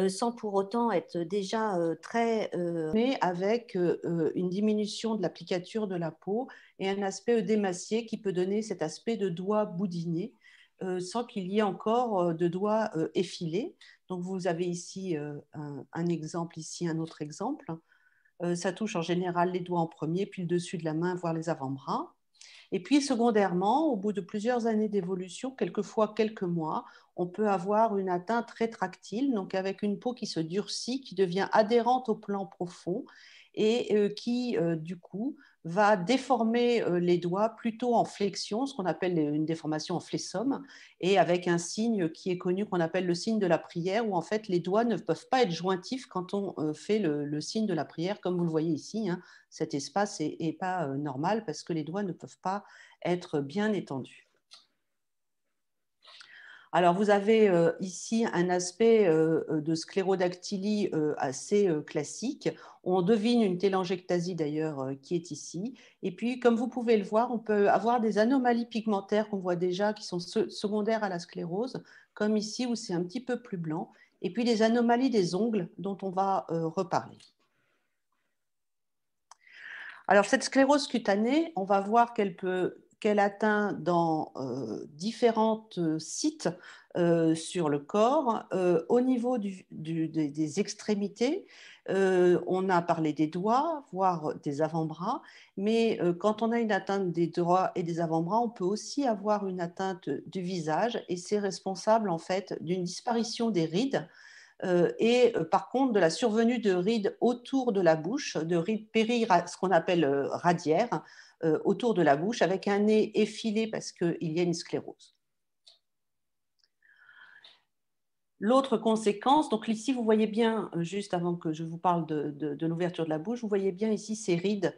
sans pour autant être déjà mais avec une diminution de l'applicature de la peau et un aspect œdémacié qui peut donner cet aspect de doigt boudiné sans qu'il y ait encore de doigts effilés. Donc vous avez ici un exemple, ici un autre exemple. Ça touche en général les doigts en premier, puis le dessus de la main, voire les avant-bras. Et puis, secondairement, au bout de plusieurs années d'évolution, quelquefois quelques mois, on peut avoir une atteinte rétractile, donc avec une peau qui se durcit, qui devient adhérente au plan profond et qui, du coup, va déformer les doigts plutôt en flexion, ce qu'on appelle une déformation en flessum, et avec un signe qui est connu qu'on appelle le signe de la prière, où en fait les doigts ne peuvent pas être jointifs quand on fait le signe de la prière, comme vous le voyez ici, hein. Cet espace n'est pas normal parce que les doigts ne peuvent pas être bien étendus. Alors, vous avez ici un aspect de sclérodactylie assez classique. On devine une télangiectasie d'ailleurs qui est ici. Et puis, comme vous pouvez le voir, on peut avoir des anomalies pigmentaires qu'on voit déjà qui sont secondaires à la sclérose, comme ici où c'est un petit peu plus blanc. Et puis, des anomalies des ongles dont on va reparler. Alors, cette sclérose cutanée, on va voir qu'elle atteint dans différents sites sur le corps. Au niveau des extrémités, on a parlé des doigts, voire des avant-bras, mais quand on a une atteinte des doigts et des avant-bras, on peut aussi avoir une atteinte du visage et c'est responsable en fait d'une disparition des rides et par contre de la survenue de rides autour de la bouche, de rides ce qu'on appelle radiaires, autour de la bouche, avec un nez effilé parce qu'il y a une sclérose. L'autre conséquence, donc ici vous voyez bien, juste avant que je vous parle de l'ouverture de la bouche, vous voyez bien ici ces rides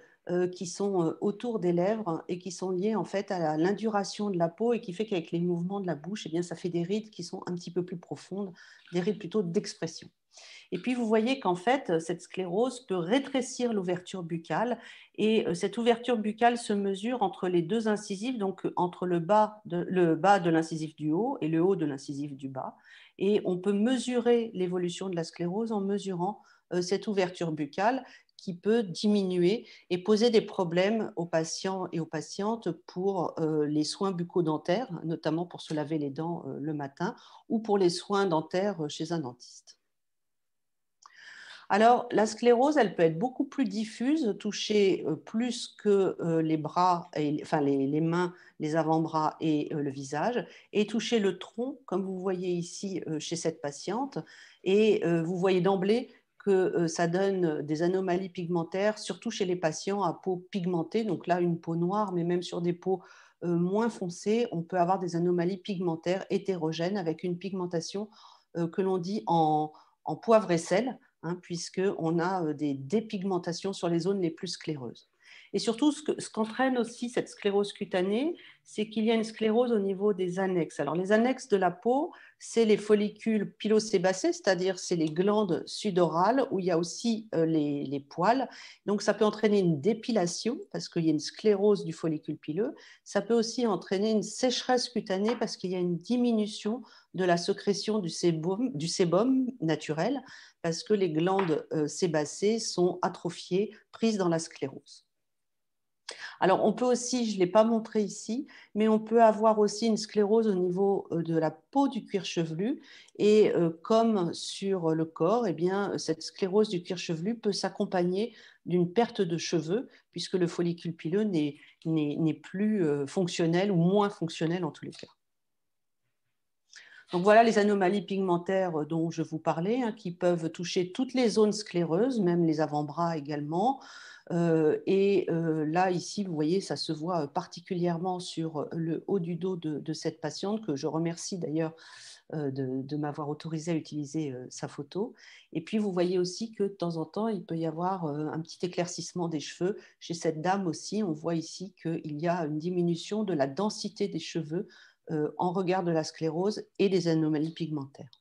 qui sont autour des lèvres et qui sont liées en fait à l'induration de la peau et qui fait qu'avec les mouvements de la bouche, eh bien, ça fait des rides qui sont un petit peu plus profondes, des rides plutôt d'expression. Et puis, vous voyez qu'en fait, cette sclérose peut rétrécir l'ouverture buccale et cette ouverture buccale se mesure entre les deux incisives, donc entre le bas de l'incisif du haut et le haut de l'incisif du bas. Et on peut mesurer l'évolution de la sclérose en mesurant cette ouverture buccale qui peut diminuer et poser des problèmes aux patients et aux patientes pour les soins bucco-dentaires, notamment pour se laver les dents le matin, ou pour les soins dentaires chez un dentiste. Alors, la sclérose, elle peut être beaucoup plus diffuse, toucher plus que les bras, enfin les mains, les avant-bras et le visage, et toucher le tronc, comme vous voyez ici chez cette patiente. Et vous voyez d'emblée que ça donne des anomalies pigmentaires, surtout chez les patients à peau pigmentée. Donc là, une peau noire, mais même sur des peaux moins foncées, on peut avoir des anomalies pigmentaires hétérogènes avec une pigmentation que l'on dit en poivre et sel, hein, puisqu'on a des dépigmentations sur les zones les plus scléreuses. Et surtout, ce qu'entraîne aussi cette sclérose cutanée, c'est qu'il y a une sclérose au niveau des annexes. Alors, les annexes de la peau, c'est les follicules pilosébacés, c'est-à-dire c'est les glandes sudorales où il y a aussi les poils. Donc, ça peut entraîner une dépilation parce qu'il y a une sclérose du follicule pileux. Ça peut aussi entraîner une sécheresse cutanée parce qu'il y a une diminution de la sécrétion du sébum naturel parce que les glandes sébacées sont atrophiées, prises dans la sclérose. Alors, on peut aussi, je ne l'ai pas montré ici, mais on peut avoir aussi une sclérose au niveau de la peau du cuir chevelu. Et comme sur le corps, eh bien, cette sclérose du cuir chevelu peut s'accompagner d'une perte de cheveux, puisque le follicule pileux n'est plus fonctionnel ou moins fonctionnel en tous les cas. Donc voilà les anomalies pigmentaires dont je vous parlais, hein, qui peuvent toucher toutes les zones scléreuses, même les avant-bras également. Là, ici, vous voyez, ça se voit particulièrement sur le haut du dos de cette patiente, que je remercie d'ailleurs de m'avoir autorisé à utiliser sa photo. Et puis, vous voyez aussi que de temps en temps, il peut y avoir un petit éclaircissement des cheveux. Chez cette dame aussi, on voit ici qu'il y a une diminution de la densité des cheveux en regard de la sclérose et des anomalies pigmentaires.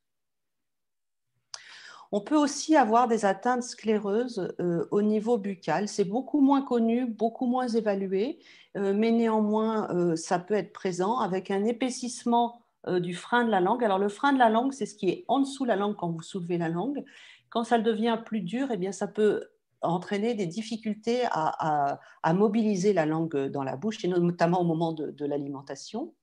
On peut aussi avoir des atteintes scléreuses au niveau buccal. C'est beaucoup moins connu, beaucoup moins évalué, mais néanmoins, ça peut être présent avec un épaississement du frein de la langue. Alors le frein de la langue, c'est ce qui est en dessous de la langue quand vous soulevez la langue. Quand ça devient plus dur, eh bien, ça peut entraîner des difficultés à mobiliser la langue dans la bouche, et notamment au moment de l'alimentation.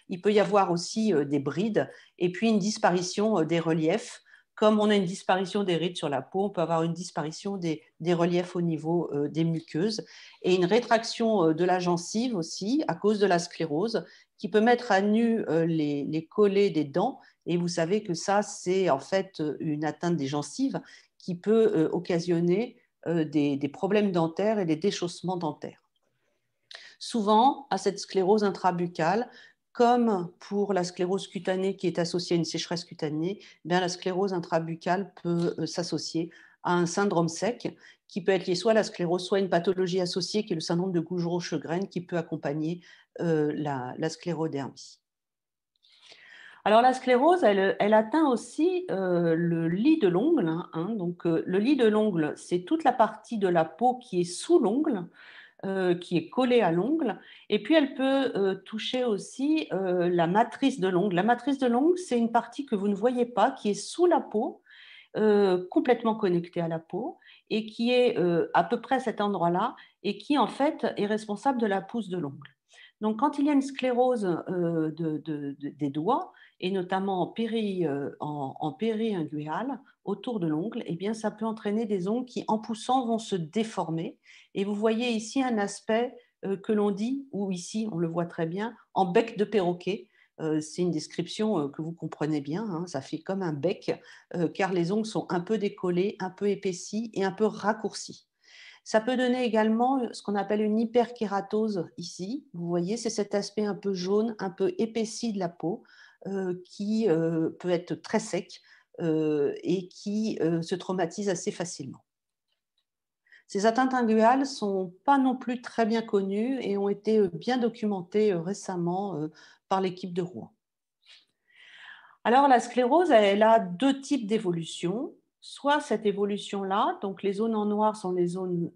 Il peut y avoir aussi des brides et puis une disparition des reliefs. Comme on a une disparition des rides sur la peau, on peut avoir une disparition des reliefs au niveau des muqueuses et une rétraction de la gencive aussi à cause de la sclérose qui peut mettre à nu les collets des dents. Et vous savez que ça, c'est en fait une atteinte des gencives qui peut occasionner des problèmes dentaires et des déchaussements dentaires. Souvent, à cette sclérose intrabuccale, comme pour la sclérose cutanée qui est associée à une sécheresse cutanée, bien la sclérose intrabuccale peut s'associer à un syndrome sec qui peut être lié soit à la sclérose, soit à une pathologie associée qui est le syndrome de Gougerot-Sjögren qui peut accompagner la sclérodermie. Alors la sclérose, elle atteint aussi le lit de l'ongle. Donc le lit de l'ongle, c'est toute la partie de la peau qui est sous l'ongle, qui est collée à l'ongle. Et puis, elle peut toucher aussi la matrice de l'ongle. La matrice de l'ongle, c'est une partie que vous ne voyez pas, qui est sous la peau, complètement connectée à la peau, et qui est à peu près à cet endroit-là, et qui, en fait, est responsable de la pousse de l'ongle. Donc, quand il y a une sclérose des doigts, et notamment en péri-inguinal, autour de l'ongle, eh bien, ça peut entraîner des ongles qui, en poussant, vont se déformer. Et vous voyez ici un aspect que l'on dit, ou ici, on le voit très bien, en bec de perroquet. C'est une description que vous comprenez bien, hein, ça fait comme un bec, car les ongles sont un peu décollés, un peu épaissis et un peu raccourcis. Ça peut donner également ce qu'on appelle une hyperkératose ici. Vous voyez, c'est cet aspect un peu jaune, un peu épaissi de la peau qui peut être très sec et qui se traumatise assez facilement. Ces atteintes inguinales ne sont pas non plus très bien connues et ont été bien documentées récemment par l'équipe de Rouen. Alors la sclérose, elle a deux types d'évolution. Soit cette évolution-là, donc les zones en noir sont les zones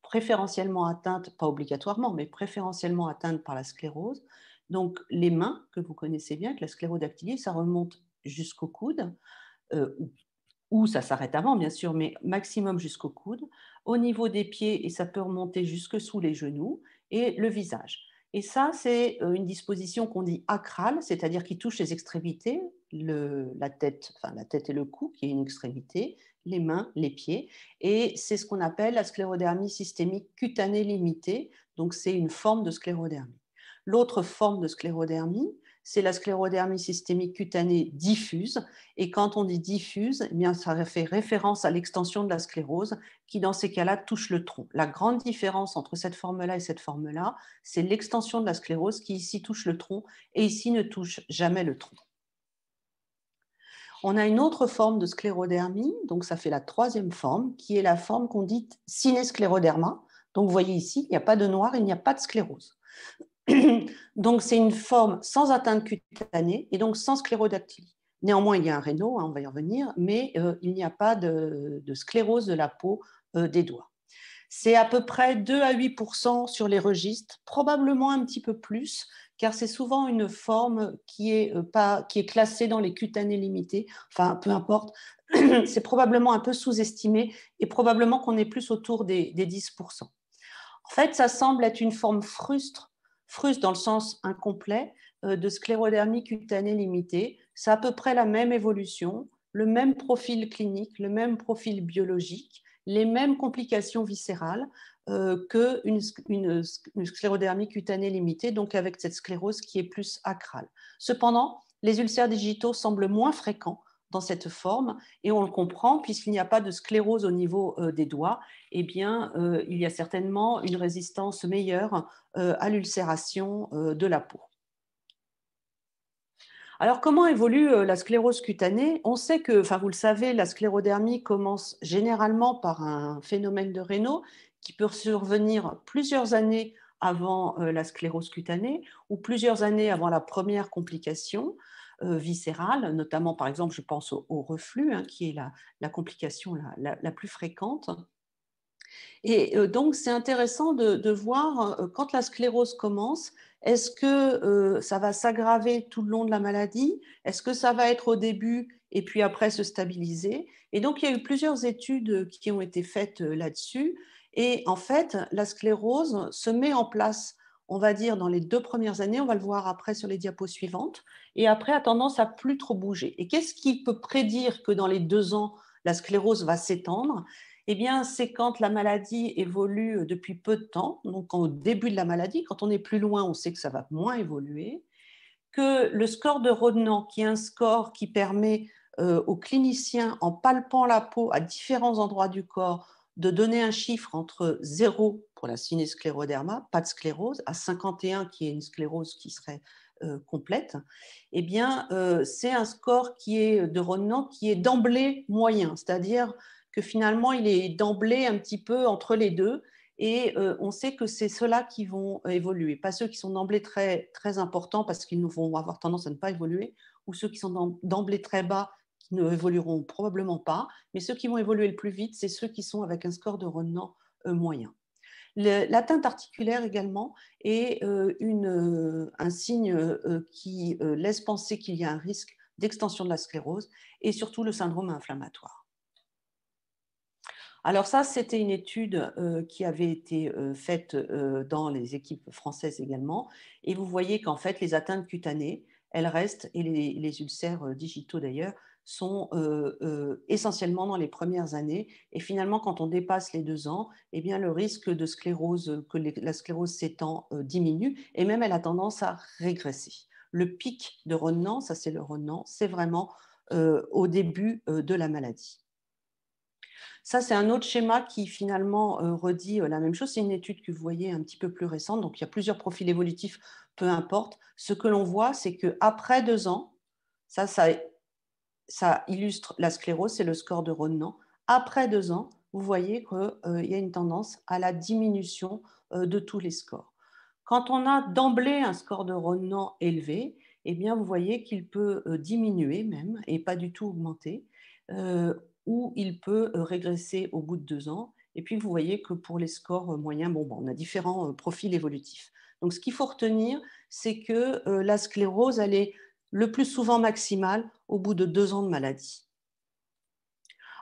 préférentiellement atteintes, pas obligatoirement, mais préférentiellement atteintes par la sclérose. Donc les mains, que vous connaissez bien, que la sclérodactylie, ça remonte jusqu'au coude, euh, ou ça s'arrête avant, bien sûr, mais maximum jusqu'au coude, au niveau des pieds, et ça peut remonter jusque sous les genoux, et le visage. Et ça, c'est une disposition qu'on dit acrale, c'est-à-dire qui touche les extrémités, la tête et le cou, qui est une extrémité, les mains, les pieds, et c'est ce qu'on appelle la sclérodermie systémique cutanée limitée, donc c'est une forme de sclérodermie. L'autre forme de sclérodermie, c'est la sclérodermie systémique cutanée diffuse. Et quand on dit diffuse, eh bien, ça fait référence à l'extension de la sclérose qui, dans ces cas-là, touche le tronc. La grande différence entre cette forme-là et cette forme-là, c'est l'extension de la sclérose qui ici touche le tronc et ici ne touche jamais le tronc. On a une autre forme de sclérodermie, donc ça fait la troisième forme, qui est la forme qu'on dit synéscléroderma. Donc vous voyez ici, il n'y a pas de noir, il n'y a pas de sclérose. Donc, c'est une forme sans atteinte cutanée et donc sans sclérodactylie. Néanmoins, il y a un réno, hein, on va y revenir, mais il n'y a pas de sclérose de la peau des doigts. C'est à peu près 2 à 8% sur les registres, probablement un petit peu plus, car c'est souvent une forme qui est classée dans les cutanées limitées. Enfin, peu importe, c'est probablement un peu sous-estimé et probablement qu'on est plus autour des 10%. En fait, ça semble être une forme frustre dans le sens incomplet, de sclérodermie cutanée limitée. C'est à peu près la même évolution, le même profil clinique, le même profil biologique, les mêmes complications viscérales qu'une sclérodermie cutanée limitée, donc avec cette sclérose qui est plus acrale. Cependant, les ulcères digitaux semblent moins fréquents dans cette forme, et on le comprend puisqu'il n'y a pas de sclérose au niveau des doigts, eh bien, il y a certainement une résistance meilleure à l'ulcération de la peau. Alors, comment évolue la sclérose cutanée? On sait que, enfin, vous le savez, la sclérodermie commence généralement par un phénomène de Raynaud qui peut survenir plusieurs années avant la sclérose cutanée ou plusieurs années avant la première complication viscérale, notamment, par exemple, je pense au reflux, hein, qui est la complication la plus fréquente. Et donc, c'est intéressant de voir quand la sclérose commence, est-ce que ça va s'aggraver tout le long de la maladie? Est-ce que ça va être au début et puis après se stabiliser? Et donc, il y a eu plusieurs études qui ont été faites là-dessus. Et en fait, la sclérose se met en place, on va dire, dans les 2 premières années. On va le voir après sur les diapos suivantes. Et après, a tendance à plus trop bouger. Et qu'est-ce qui peut prédire que dans les 2 ans, la sclérose va s'étendre? Eh bien, c'est quand la maladie évolue depuis peu de temps, donc au début de la maladie. Quand on est plus loin, on sait que ça va moins évoluer, que le score de Rodnan, qui est un score qui permet aux cliniciens, en palpant la peau à différents endroits du corps, de donner un chiffre entre 0 pour la synéscléroderma, pas de sclérose, à 51 qui est une sclérose qui serait complète, eh bien, c'est un score qui est de Rodnan qui est d'emblée moyen, c'est-à-dire que finalement, il est d'emblée un petit peu entre les deux. Et on sait que c'est ceux-là qui vont évoluer, pas ceux qui sont d'emblée très, très importants parce qu'ils vont avoir tendance à ne pas évoluer, ou ceux qui sont d'emblée très bas qui ne évolueront probablement pas, mais ceux qui vont évoluer le plus vite, c'est ceux qui sont avec un score de Rodnan moyen. L'atteinte articulaire également est un signe qui laisse penser qu'il y a un risque d'extension de la sclérose et surtout le syndrome inflammatoire. Alors ça, c'était une étude qui avait été faite dans les équipes françaises également. Et vous voyez qu'en fait, les atteintes cutanées, elles restent, et les ulcères digitaux d'ailleurs, sont essentiellement dans les premières années. Et finalement, quand on dépasse les 2 ans, eh bien, le risque de sclérose, la sclérose s'étend, diminue, et même elle a tendance à régresser. Le pic de Rodnan, ça c'est le Rodnan, c'est vraiment au début de la maladie. Ça, c'est un autre schéma qui finalement redit la même chose. C'est une étude que vous voyez un petit peu plus récente. Donc, il y a plusieurs profils évolutifs, peu importe. Ce que l'on voit, c'est qu'après 2 ans, ça illustre la sclérose, c'est le score de Rodnan. Après 2 ans, vous voyez qu'il y a une tendance à la diminution de tous les scores. Quand on a d'emblée un score de Rodnan élevé, eh bien, vous voyez qu'il peut diminuer même et pas du tout augmenter, euh, ou il peut régresser au bout de 2 ans. Et puis, vous voyez que pour les scores moyens, on a différents profils évolutifs. Donc, ce qu'il faut retenir, c'est que la sclérose, elle est le plus souvent maximale au bout de 2 ans de maladie.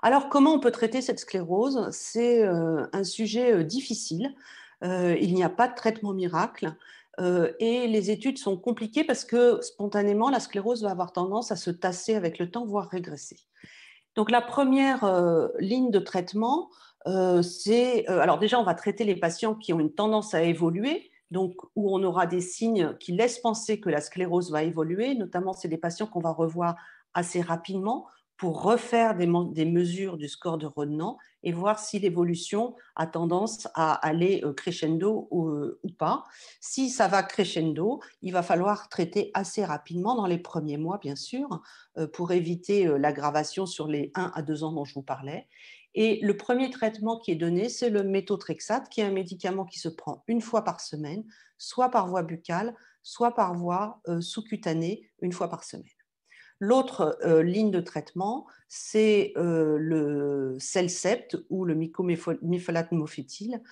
Alors, comment on peut traiter cette sclérose? C'est un sujet difficile. Il n'y a pas de traitement miracle et les études sont compliquées parce que spontanément, la sclérose va avoir tendance à se tasser avec le temps, voire régresser. Donc, la première ligne de traitement, c'est… alors déjà, on va traiter les patients qui ont une tendance à évoluer, donc où on aura des signes qui laissent penser que la sclérose va évoluer. Notamment, c'est des patients qu'on va revoir assez rapidement pour refaire des mesures du score de Rodnan et voir si l'évolution a tendance à aller crescendo ou pas. Si ça va crescendo, il va falloir traiter assez rapidement dans les premiers mois, bien sûr, pour éviter l'aggravation sur les 1 à 2 ans dont je vous parlais. Et le premier traitement qui est donné, c'est le méthotrexate, qui est un médicament qui se prend une fois par semaine, soit par voie buccale, soit par voie sous-cutanée, une fois par semaine. L'autre ligne de traitement, c'est le Celcept ou le mycophénolate mofétyle,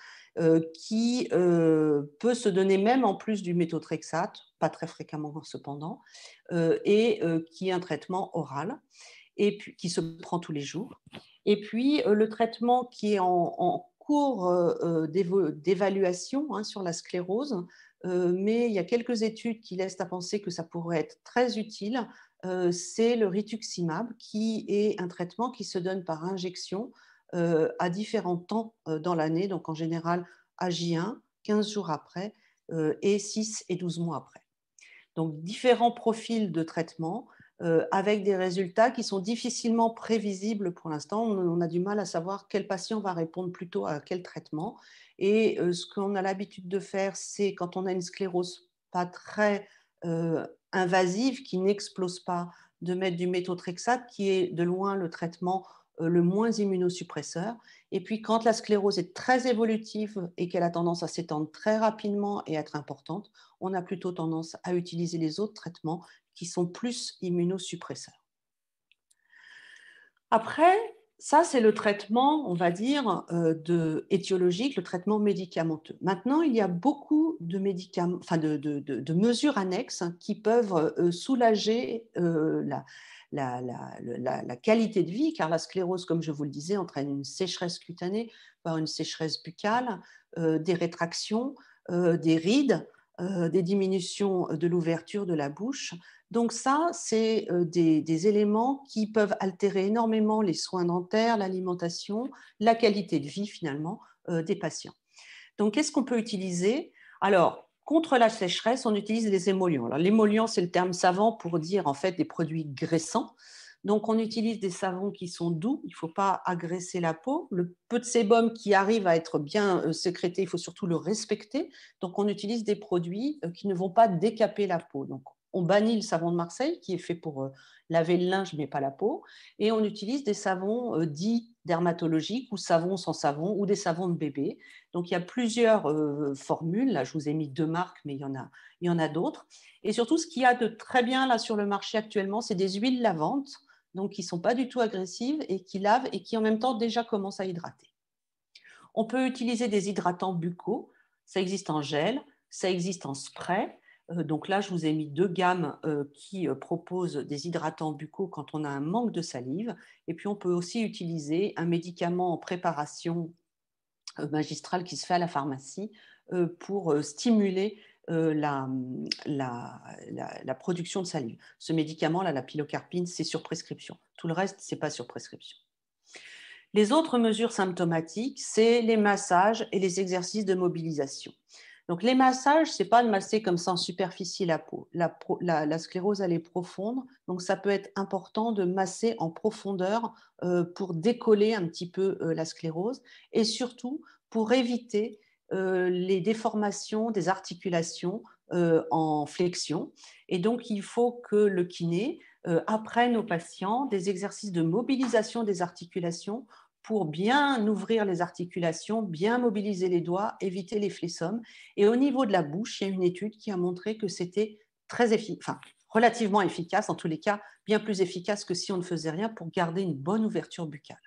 qui peut se donner même en plus du méthotrexate, pas très fréquemment cependant, et qui est un traitement oral et puis, qui se prend tous les jours. Et puis, le traitement qui est en cours d'évaluation sur la sclérose, mais il y a quelques études qui laissent à penser que ça pourrait être très utile, c'est le rituximab, qui est un traitement qui se donne par injection à différents temps dans l'année, donc en général à J1, 15 jours après, et 6 et 12 mois après. Donc différents profils de traitement avec des résultats qui sont difficilement prévisibles pour l'instant. On a du mal à savoir quel patient va répondre plutôt à quel traitement. Et ce qu'on a l'habitude de faire, c'est quand on a une sclérose pas très invasive, qui n'explose pas, de mettre du méthotrexate, qui est de loin le traitement le moins immunosuppresseur. Et puis quand la sclérose est très évolutive et qu'elle a tendance à s'étendre très rapidement et être importante, on a plutôt tendance à utiliser les autres traitements qui sont plus immunosuppresseurs. Après, Ça, c'est le traitement, on va dire, étiologique, le traitement médicamenteux. Maintenant, il y a beaucoup de médicaments, enfin de mesures annexes qui peuvent soulager la qualité de vie, car la sclérose, comme je vous le disais, entraîne une sécheresse cutanée, voire une sécheresse buccale, des rétractions, des rides, des diminutions de l'ouverture de la bouche. Donc ça, c'est des éléments qui peuvent altérer énormément les soins dentaires, l'alimentation, la qualité de vie finalement des patients. Donc qu'est-ce qu'on peut utiliser? Alors, contre la sécheresse, on utilise les émollients. Alors, l'émollient, c'est le terme savant pour dire en fait des produits graissants. Donc, on utilise des savons qui sont doux, il ne faut pas agresser la peau. Le peu de sébum qui arrive à être bien sécrété, il faut surtout le respecter. Donc, on utilise des produits qui ne vont pas décaper la peau. Donc, on bannit le savon de Marseille qui est fait pour laver le linge mais pas la peau. Et on utilise des savons dits dermatologiques ou savons sans savon ou des savons de bébé. Donc, il y a plusieurs formules. Là, je vous ai mis 2 marques, mais il y en a d'autres. Et surtout, ce qu'il y a de très bien là sur le marché actuellement, c'est des huiles lavantes, donc qui ne sont pas du tout agressives et qui lavent et qui en même temps déjà commencent à hydrater. On peut utiliser des hydratants buccaux. Ça existe en gel, ça existe en spray. Donc là, je vous ai mis 2 gammes qui proposent des hydratants buccaux quand on a un manque de salive. Et puis, on peut aussi utiliser un médicament en préparation magistrale qui se fait à la pharmacie pour stimuler la production de salive. Ce médicament-là, la pilocarpine, c'est sur prescription. Tout le reste, ce n'est pas sur prescription. Les autres mesures symptomatiques, c'est les massages et les exercices de mobilisation. Donc, les massages, ce n'est pas de masser comme ça en superficie la peau. La sclérose, elle est profonde, donc ça peut être important de masser en profondeur pour décoller un petit peu la sclérose et surtout pour éviter les déformations des articulations en flexion. Et donc, il faut que le kiné apprenne aux patients des exercices de mobilisation des articulations pour bien ouvrir les articulations, bien mobiliser les doigts, éviter les flessomes. Et au niveau de la bouche, il y a une étude qui a montré que c'était relativement efficace, en tous les cas, bien plus efficace que si on ne faisait rien pour garder une bonne ouverture buccale.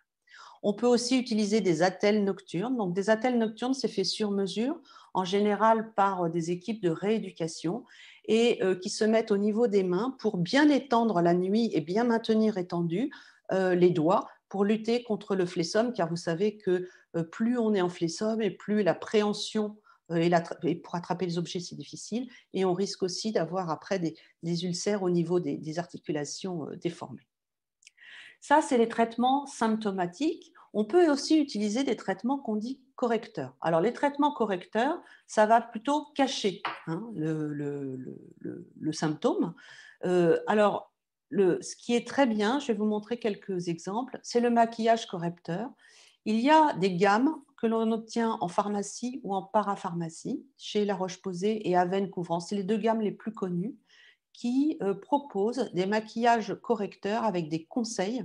On peut aussi utiliser des attelles nocturnes. Donc, des attelles nocturnes, c'est fait sur mesure, en général par des équipes de rééducation et qui se mettent au niveau des mains pour bien étendre la nuit et bien maintenir étendus les doigts pour lutter contre le flessum, car vous savez que plus on est en flessum et plus la préhension et pour attraper les objets, c'est difficile. Et on risque aussi d'avoir après des ulcères au niveau des articulations déformées. Ça, c'est les traitements symptomatiques. On peut aussi utiliser des traitements qu'on dit correcteurs. Alors, les traitements correcteurs, ça va plutôt cacher le symptôme. Alors, ce qui est très bien, je vais vous montrer quelques exemples, c'est le maquillage correcteur. Il y a des gammes que l'on obtient en pharmacie ou en parapharmacie, chez La Roche-Posay et Avène Couvrant. C'est les 2 gammes les plus connues qui proposent des maquillages correcteurs avec des conseils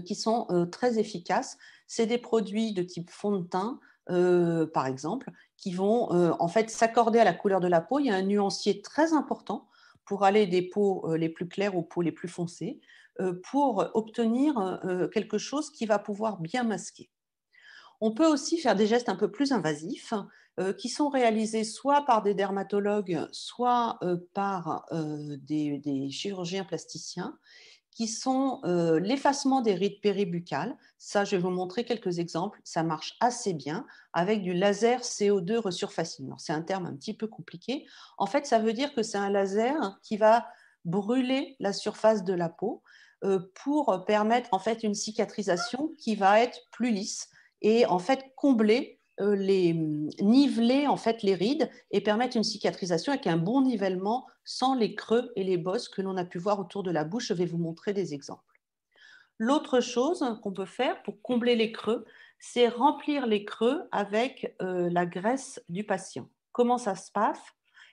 qui sont très efficaces. C'est des produits de type fond de teint, par exemple, qui vont en fait s'accorder à la couleur de la peau. Il y a un nuancier très important pour aller des peaux les plus claires aux peaux les plus foncées, pour obtenir quelque chose qui va pouvoir bien masquer. On peut aussi faire des gestes un peu plus invasifs qui sont réalisés soit par des dermatologues, soit par des chirurgiens plasticiens, qui sont l'effacement des rides péribuccales. Ça, je vais vous montrer quelques exemples. Ça marche assez bien avec du laser CO2 resurfacing. C'est un terme un petit peu compliqué. En fait, ça veut dire que c'est un laser qui va brûler la surface de la peau pour permettre en fait une cicatrisation qui va être plus lisse et en fait combler niveler en fait les rides et permettre une cicatrisation avec un bon nivellement sans les creux et les bosses que l'on a pu voir autour de la bouche. Je vais vous montrer des exemples. L'autre chose qu'on peut faire pour combler les creux, c'est remplir les creux avec la graisse du patient. Comment ça se passe?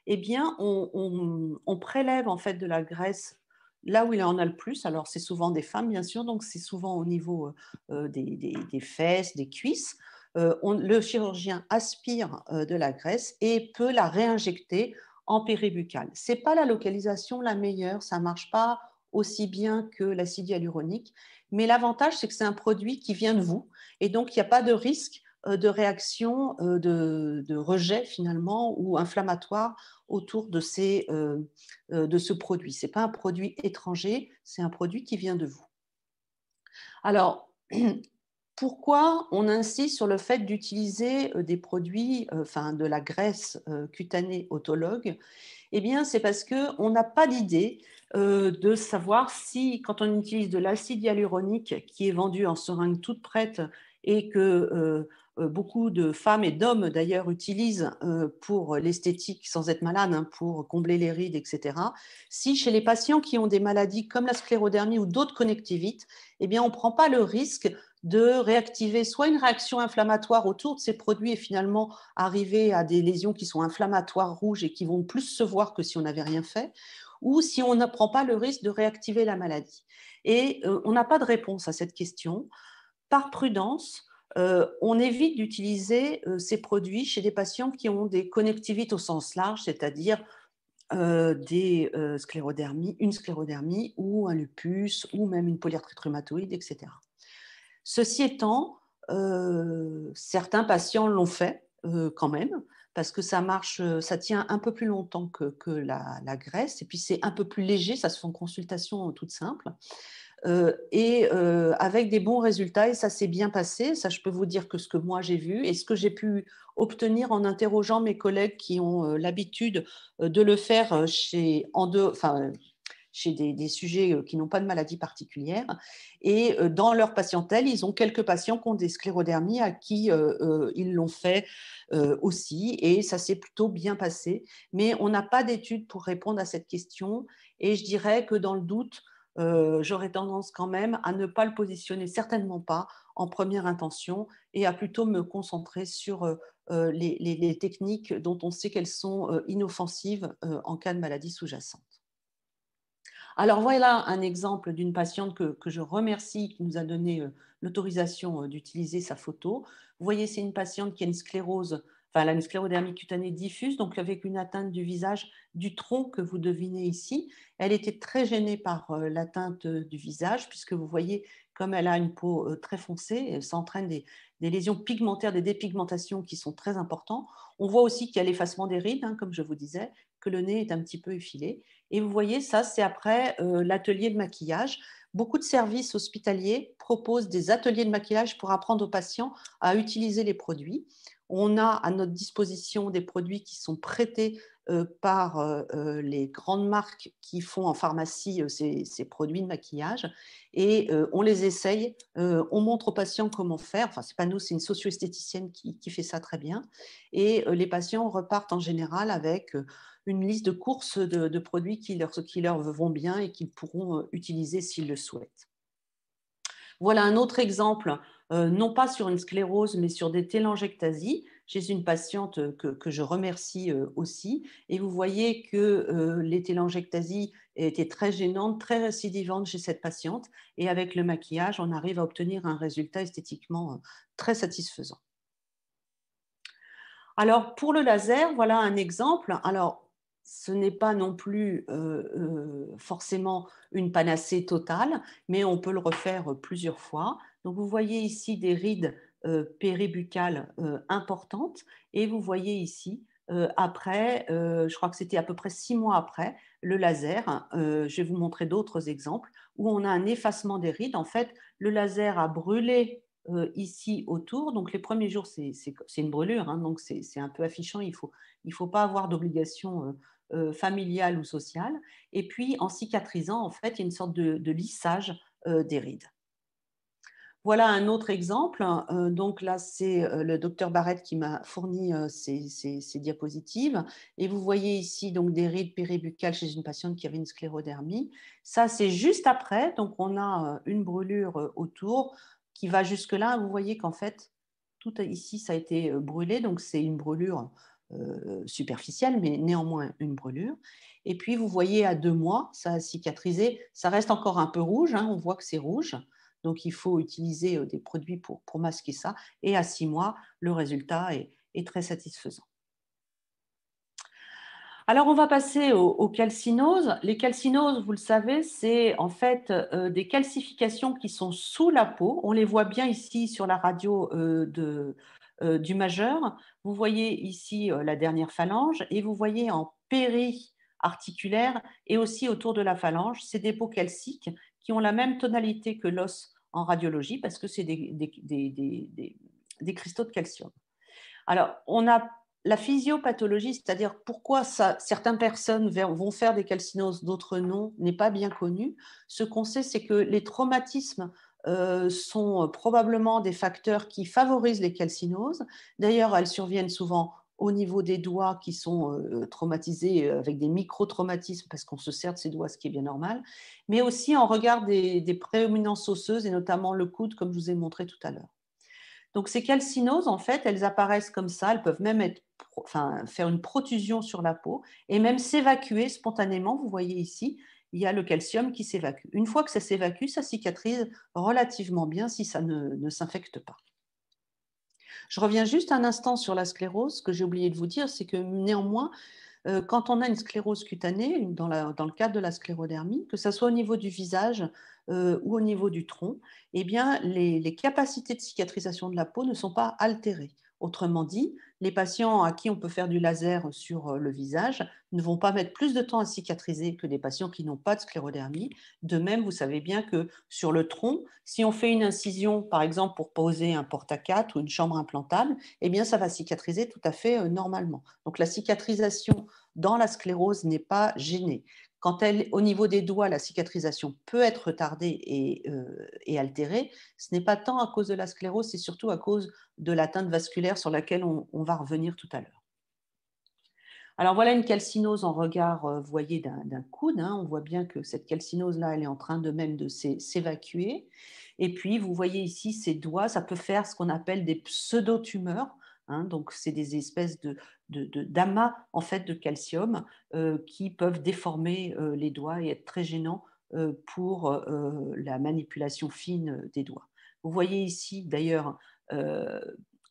Eh bien, on prélève en fait de la graisse là où il en a le plus. Alors, c'est souvent des femmes, bien sûr, donc c'est souvent au niveau des fesses, des cuisses. Le chirurgien aspire de la graisse et peut la réinjecter en péribuccale. Ce n'est pas la localisation la meilleure, ça ne marche pas aussi bien que l'acide hyaluronique, Mais l'avantage, c'est que c'est un produit qui vient de vous et donc il n'y a pas de risque de réaction, de rejet finalement ou inflammatoire autour de ce produit. Ce n'est pas un produit étranger, c'est un produit qui vient de vous. Alors, pourquoi on insiste sur le fait d'utiliser des produits, enfin de la graisse cutanée autologue? Eh bien, c'est parce qu'on n'a pas d'idée de savoir si, quand on utilise de l'acide hyaluronique qui est vendu en seringue toute prête et que beaucoup de femmes et d'hommes d'ailleurs utilisent pour l'esthétique sans être malades, hein, pour combler les rides, etc., si chez les patients qui ont des maladies comme la sclérodermie ou d'autres connectivites, eh bien, on ne prend pas le risque de réactiver soit une réaction inflammatoire autour de ces produits et finalement arriver à des lésions qui sont inflammatoires rouges et qui vont plus se voir que si on n'avait rien fait, ou si on ne prend pas le risque de réactiver la maladie. Et on n'a pas de réponse à cette question. Par prudence, on évite d'utiliser ces produits chez des patients qui ont des connectivites au sens large, c'est-à-dire des sclérodermies, une sclérodermie ou un lupus ou même une polyarthrite rhumatoïde, etc. Ceci étant, certains patients l'ont fait quand même, parce que ça marche, ça tient un peu plus longtemps que la graisse, et puis c'est un peu plus léger, ça se fait en consultation toute simple, et avec des bons résultats, et ça s'est bien passé. Ça, je peux vous dire que ce que moi j'ai vu et ce que j'ai pu obtenir en interrogeant mes collègues qui ont l'habitude de le faire enfin, chez des sujets qui n'ont pas de maladie particulière. Et dans leur patientèle, ils ont quelques patients qui ont des sclérodermies à qui ils l'ont fait aussi. Et ça s'est plutôt bien passé. Mais on n'a pas d'études pour répondre à cette question. Et je dirais que dans le doute, j'aurais tendance quand même à ne pas le positionner, certainement pas en première intention, et à plutôt me concentrer sur les techniques dont on sait qu'elles sont inoffensives en cas de maladie sous-jacente. Alors voilà un exemple d'une patiente que je remercie, qui nous a donné l'autorisation d'utiliser sa photo. Vous voyez, c'est une patiente qui a une sclérose, enfin elle a une sclérodermie cutanée diffuse, donc avec une atteinte du visage, du tronc que vous devinez ici. Elle était très gênée par l'atteinte du visage, puisque vous voyez, comme elle a une peau très foncée, ça entraîne des lésions pigmentaires, des dépigmentations qui sont très importantes. On voit aussi qu'il y a l'effacement des rides, hein, comme je vous disais, que le nez est un petit peu effilé. Et vous voyez, ça, c'est après l'atelier de maquillage. Beaucoup de services hospitaliers proposent des ateliers de maquillage pour apprendre aux patients à utiliser les produits. On a à notre disposition des produits qui sont prêtés par les grandes marques qui font en pharmacie ces produits de maquillage, et on les essaye, on montre aux patients comment faire. Enfin, c'est pas nous, c'est une socio-esthéticienne qui fait ça très bien, et les patients repartent en général avec une liste de courses de produits qui leur vont bien et qu'ils pourront utiliser s'ils le souhaitent. Voilà un autre exemple, non pas sur une sclérose, mais sur des télangiectasies, chez une patiente que je remercie aussi. Et vous voyez que les télangiectasies étaient très gênantes, très récidivantes chez cette patiente. Et avec le maquillage, on arrive à obtenir un résultat esthétiquement très satisfaisant. Alors, pour le laser, voilà un exemple. Alors, ce n'est pas non plus forcément une panacée totale, mais on peut le refaire plusieurs fois. Donc, vous voyez ici des rides péribuccales importantes, et vous voyez ici, après, je crois que c'était à peu près 6 mois après, le laser. Je vais vous montrer d'autres exemples où on a un effacement des rides. En fait, le laser a brûlé ici autour. Donc les premiers jours, c'est une brûlure, hein, donc c'est un peu affichant. Il faut pas avoir d'obligation familiale ou sociale. Et puis en cicatrisant, en fait, il y a une sorte de lissage des rides. Voilà un autre exemple. Donc là, c'est le docteur Barrett qui m'a fourni ces diapositives. Et vous voyez ici donc des rides péribuccales chez une patiente qui avait une sclérodermie. Ça, c'est juste après. Donc on a une brûlure autour qui va jusque-là. Vous voyez qu'en fait, tout ici, ça a été brûlé. Donc c'est une brûlure superficielle, mais néanmoins une brûlure. Et puis vous voyez à 2 mois, ça a cicatrisé. Ça reste encore un peu rouge, hein, on voit que c'est rouge. Donc, il faut utiliser des produits pour masquer ça. Et à 6 mois, le résultat est très satisfaisant. Alors, on va passer aux calcinoses. Les calcinoses, vous le savez, c'est en fait des calcifications qui sont sous la peau. On les voit bien ici sur la radio du majeur. Vous voyez ici la dernière phalange et vous voyez en péri-articulaire et aussi autour de la phalange, c'est des peaux calciques qui ont la même tonalité que l'os en radiologie parce que c'est des cristaux de calcium. Alors, on a la physiopathologie, c'est-à-dire pourquoi certaines personnes vont faire des calcinoses, d'autres non, n'est pas bien connue. Ce qu'on sait, c'est que les traumatismes sont probablement des facteurs qui favorisent les calcinoses. D'ailleurs, elles surviennent souvent au niveau des doigts qui sont traumatisés avec des micro-traumatismes parce qu'on se sert de ses doigts, ce qui est bien normal, mais aussi en regard des prééminences osseuses et notamment le coude, comme je vous ai montré tout à l'heure. Donc ces calcinoses, en fait, elles apparaissent comme ça, elles peuvent même faire une protusion sur la peau et même s'évacuer spontanément. Vous voyez ici, il y a le calcium qui s'évacue. Une fois que ça s'évacue, ça cicatrise relativement bien si ça ne s'infecte pas. Je reviens juste un instant sur la sclérose. Ce que j'ai oublié de vous dire, c'est que néanmoins, quand on a une sclérose cutanée, dans le cadre de la sclérodermie, que ce soit au niveau du visage ou au niveau du tronc, eh bien, les capacités de cicatrisation de la peau ne sont pas altérées. Autrement dit, les patients à qui on peut faire du laser sur le visage ne vont pas mettre plus de temps à cicatriser que des patients qui n'ont pas de sclérodermie. De même, vous savez bien que sur le tronc, si on fait une incision, par exemple, pour poser un porte-à-4 ou une chambre implantable, eh bien, ça va cicatriser tout à fait normalement. Donc, la cicatrisation dans la sclérose n'est pas gênée. Quand au niveau des doigts, la cicatrisation peut être retardée et altérée, ce n'est pas tant à cause de la sclérose, c'est surtout à cause de l'atteinte vasculaire sur laquelle on va revenir tout à l'heure. Alors voilà une calcinose en regard, vous voyez, d'un coude. Hein. On voit bien que cette calcinose-là, elle est en train de s'évacuer. Et puis, vous voyez ici ces doigts, ça peut faire ce qu'on appelle des pseudo-tumeurs. Hein. Donc, c'est des espèces d'amas en fait, de calcium qui peuvent déformer les doigts et être très gênants pour la manipulation fine des doigts. Vous voyez ici, d'ailleurs, euh,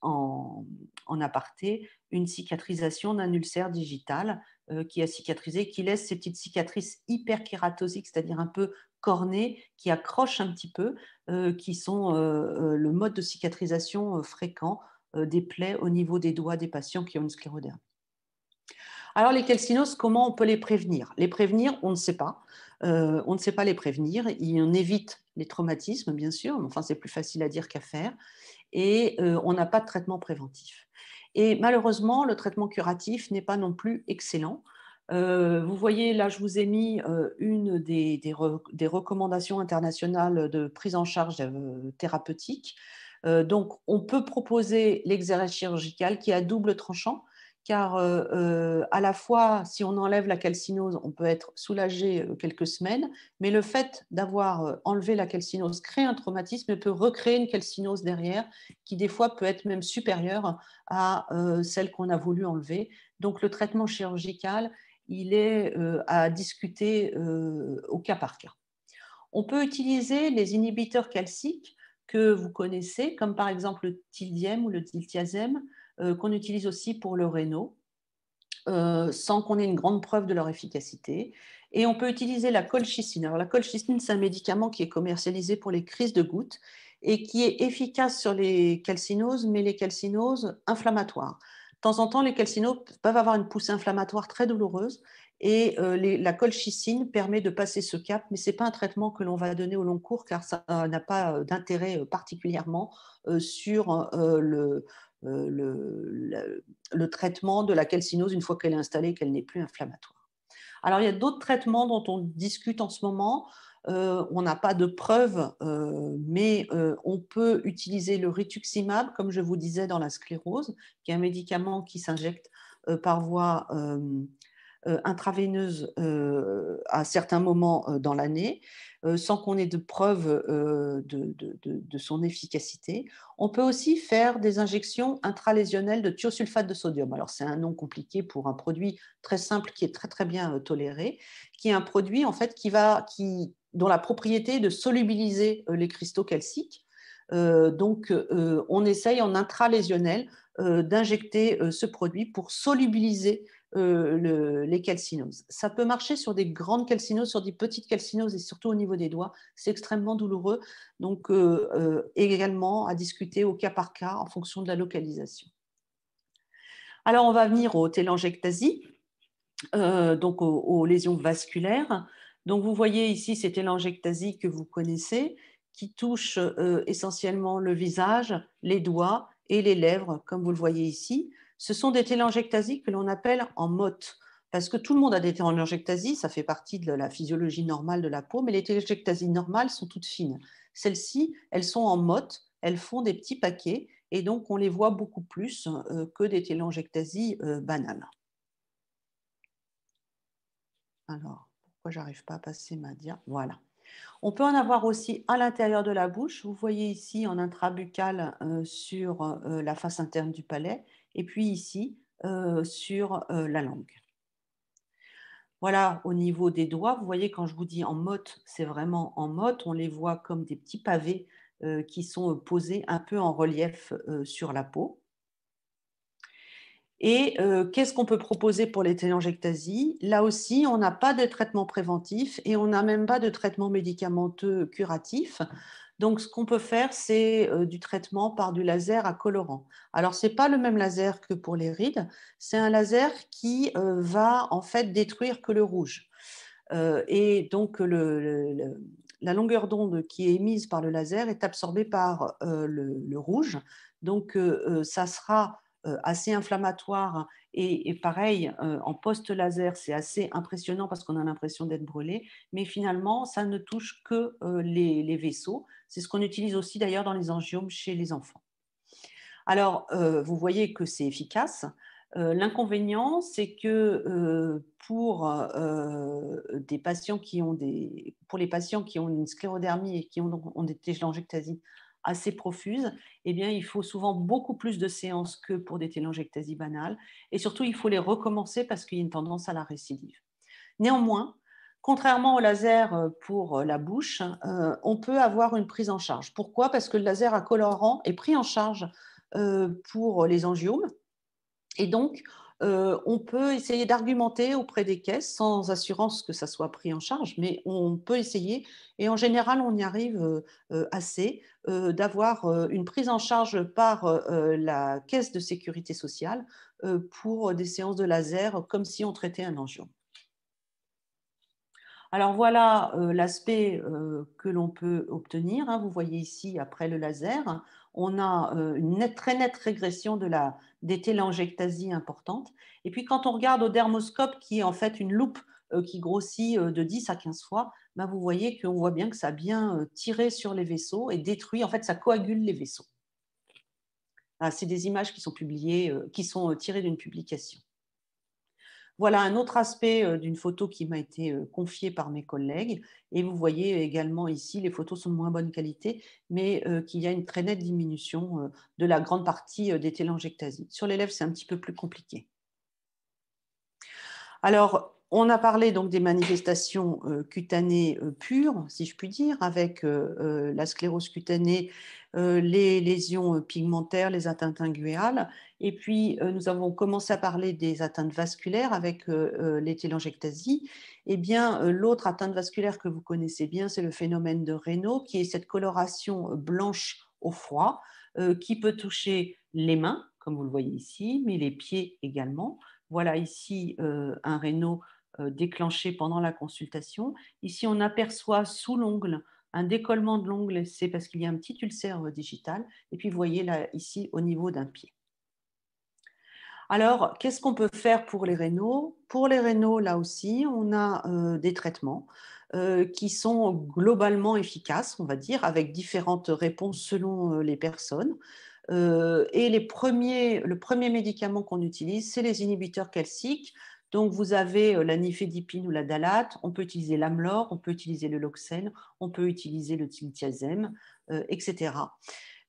en, en aparté, une cicatrisation d'un ulcère digital qui a cicatrisé, qui laisse ces petites cicatrices hyperkératosiques, c'est-à-dire un peu cornées, qui accrochent un petit peu, qui sont le mode de cicatrisation fréquent des plaies au niveau des doigts des patients qui ont une sclérodermie. Alors les calcinoses, comment on peut les prévenir? Les prévenir, on ne sait pas. On ne sait pas les prévenir. On évite les traumatismes, bien sûr, mais enfin c'est plus facile à dire qu'à faire. Et on n'a pas de traitement préventif. Et malheureusement, le traitement curatif n'est pas non plus excellent. Vous voyez, là, je vous ai mis une des recommandations internationales de prise en charge thérapeutique. Donc, on peut proposer l'exérèse chirurgicale qui est à double tranchant, car à la fois, si on enlève la calcinose, on peut être soulagé quelques semaines, mais le fait d'avoir enlevé la calcinose crée un traumatisme et peut recréer une calcinose derrière, qui des fois peut être même supérieure à celle qu'on a voulu enlever. Donc le traitement chirurgical, il est à discuter au cas par cas. On peut utiliser les inhibiteurs calciques que vous connaissez, comme par exemple le tildiem ou le diltiazem, qu'on utilise aussi pour le rénal, sans qu'on ait une grande preuve de leur efficacité. Et on peut utiliser la colchicine. Alors la colchicine, c'est un médicament qui est commercialisé pour les crises de gouttes et qui est efficace sur les calcinoses, mais les calcinoses inflammatoires. De temps en temps, les calcinoses peuvent avoir une poussée inflammatoire très douloureuse et la colchicine permet de passer ce cap, mais ce n'est pas un traitement que l'on va donner au long cours car ça n'a pas d'intérêt particulièrement sur le traitement de la calcinose une fois qu'elle est installée, qu'elle n'est plus inflammatoire. Alors, il y a d'autres traitements dont on discute en ce moment. On n'a pas de preuves, mais on peut utiliser le rituximab, comme je vous disais, dans la sclérose, qui est un médicament qui s'injecte par voie intraveineuse à certains moments dans l'année, sans qu'on ait de preuves de son efficacité. On peut aussi faire des injections intralésionnelles de thiosulfate de sodium. Alors, c'est un nom compliqué pour un produit très simple qui est très, très bien toléré, qui est un produit en fait, dont la propriété est de solubiliser les cristaux calciques. Donc, on essaye en intralésionnel d'injecter ce produit pour solubiliser les calcinoses. Ça peut marcher sur des grandes calcinoses, sur des petites calcinoses et surtout au niveau des doigts. C'est extrêmement douloureux. Donc, également à discuter au cas par cas en fonction de la localisation. Alors, on va venir aux télangiectasies, donc aux lésions vasculaires. Donc, vous voyez ici ces télangiectasies que vous connaissez, qui touchent essentiellement le visage, les doigts et les lèvres, comme vous le voyez ici. Ce sont des télangiectasies que l'on appelle en motte, parce que tout le monde a des télangiectasies, ça fait partie de la physiologie normale de la peau, mais les télangiectasies normales sont toutes fines. Celles-ci, elles sont en motte, elles font des petits paquets, et donc on les voit beaucoup plus que des télangiectasies banales. Alors, pourquoi j'arrive pas à passer ma dia? Voilà. On peut en avoir aussi à l'intérieur de la bouche. Vous voyez ici en intrabuccal sur la face interne du palais et puis ici sur la langue. Voilà, au niveau des doigts, vous voyez quand je vous dis en motte, c'est vraiment en motte. On les voit comme des petits pavés qui sont posés un peu en relief sur la peau. Et qu'est-ce qu'on peut proposer pour les télangiectasies? Là aussi, on n'a pas de traitement préventif et on n'a même pas de traitement médicamenteux curatif. Donc, ce qu'on peut faire, c'est du traitement par du laser à colorant. Alors, ce n'est pas le même laser que pour les rides, c'est un laser qui va en fait détruire que le rouge. Et donc, la longueur d'onde qui est émise par le laser est absorbée par le rouge. Donc, ça sera assez inflammatoire et pareil, en post-laser, c'est assez impressionnant parce qu'on a l'impression d'être brûlé, mais finalement, ça ne touche que les vaisseaux. C'est ce qu'on utilise aussi d'ailleurs dans les angiomes chez les enfants. Alors, vous voyez que c'est efficace. L'inconvénient, c'est que pour des patients pour les patients qui ont une sclérodermie et qui ont des télangiectasies assez profuses, eh bien, il faut souvent beaucoup plus de séances que pour des télangiectasies banales. Et surtout, il faut les recommencer parce qu'il y a une tendance à la récidive. Néanmoins, contrairement au laser pour la bouche, on peut avoir une prise en charge. Pourquoi? Parce que le laser à colorant est pris en charge pour les angiomes. Et donc, on peut essayer d'argumenter auprès des caisses, sans assurance que ça soit pris en charge, mais on peut essayer. Et en général, on y arrive assez d'avoir une prise en charge par la caisse de sécurité sociale pour des séances de laser, comme si on traitait un angiome. Alors voilà l'aspect que l'on peut obtenir. Hein. Vous voyez ici, après le laser, on a une très nette régression des télangiectasies importantes. Et puis quand on regarde au dermoscope, qui est en fait une loupe qui grossit de 10 à 15 fois, ben, vous voyez qu'on voit bien que ça a bien tiré sur les vaisseaux et détruit, en fait ça coagule les vaisseaux. Ah, c'est des images qui sont publiées, qui sont tirées d'une publication. Voilà un autre aspect d'une photo qui m'a été confiée par mes collègues. Et vous voyez également ici, les photos sont de moins bonne qualité, mais qu'il y a une très nette diminution de la grande partie des télangiectasies. Sur les lèvres, c'est un petit peu plus compliqué. Alors, on a parlé donc des manifestations cutanées pures, si je puis dire, avec la sclérose cutanée, les lésions pigmentaires, les atteintes inguéales. Et puis, nous avons commencé à parler des atteintes vasculaires avec les télangiectasies. Eh bien, l'autre atteinte vasculaire que vous connaissez bien, c'est le phénomène de Raynaud, qui est cette coloration blanche au froid, qui peut toucher les mains, comme vous le voyez ici, mais les pieds également. Voilà ici un Raynaud déclenché pendant la consultation. Ici, on aperçoit sous l'ongle un décollement de l'ongle, c'est parce qu'il y a un petit ulcère digital. Et puis, vous voyez là, ici, au niveau d'un pied. Alors, qu'est-ce qu'on peut faire pour les Raynaud? Pour les Raynaud, là aussi, on a des traitements qui sont globalement efficaces, on va dire, avec différentes réponses selon les personnes. Et le premier médicament qu'on utilise, c'est les inhibiteurs calciques. Donc, vous avez la nifedipine ou la dalate, on peut utiliser l'Amlor, on peut utiliser le Loxène, on peut utiliser le tiltiazem, etc.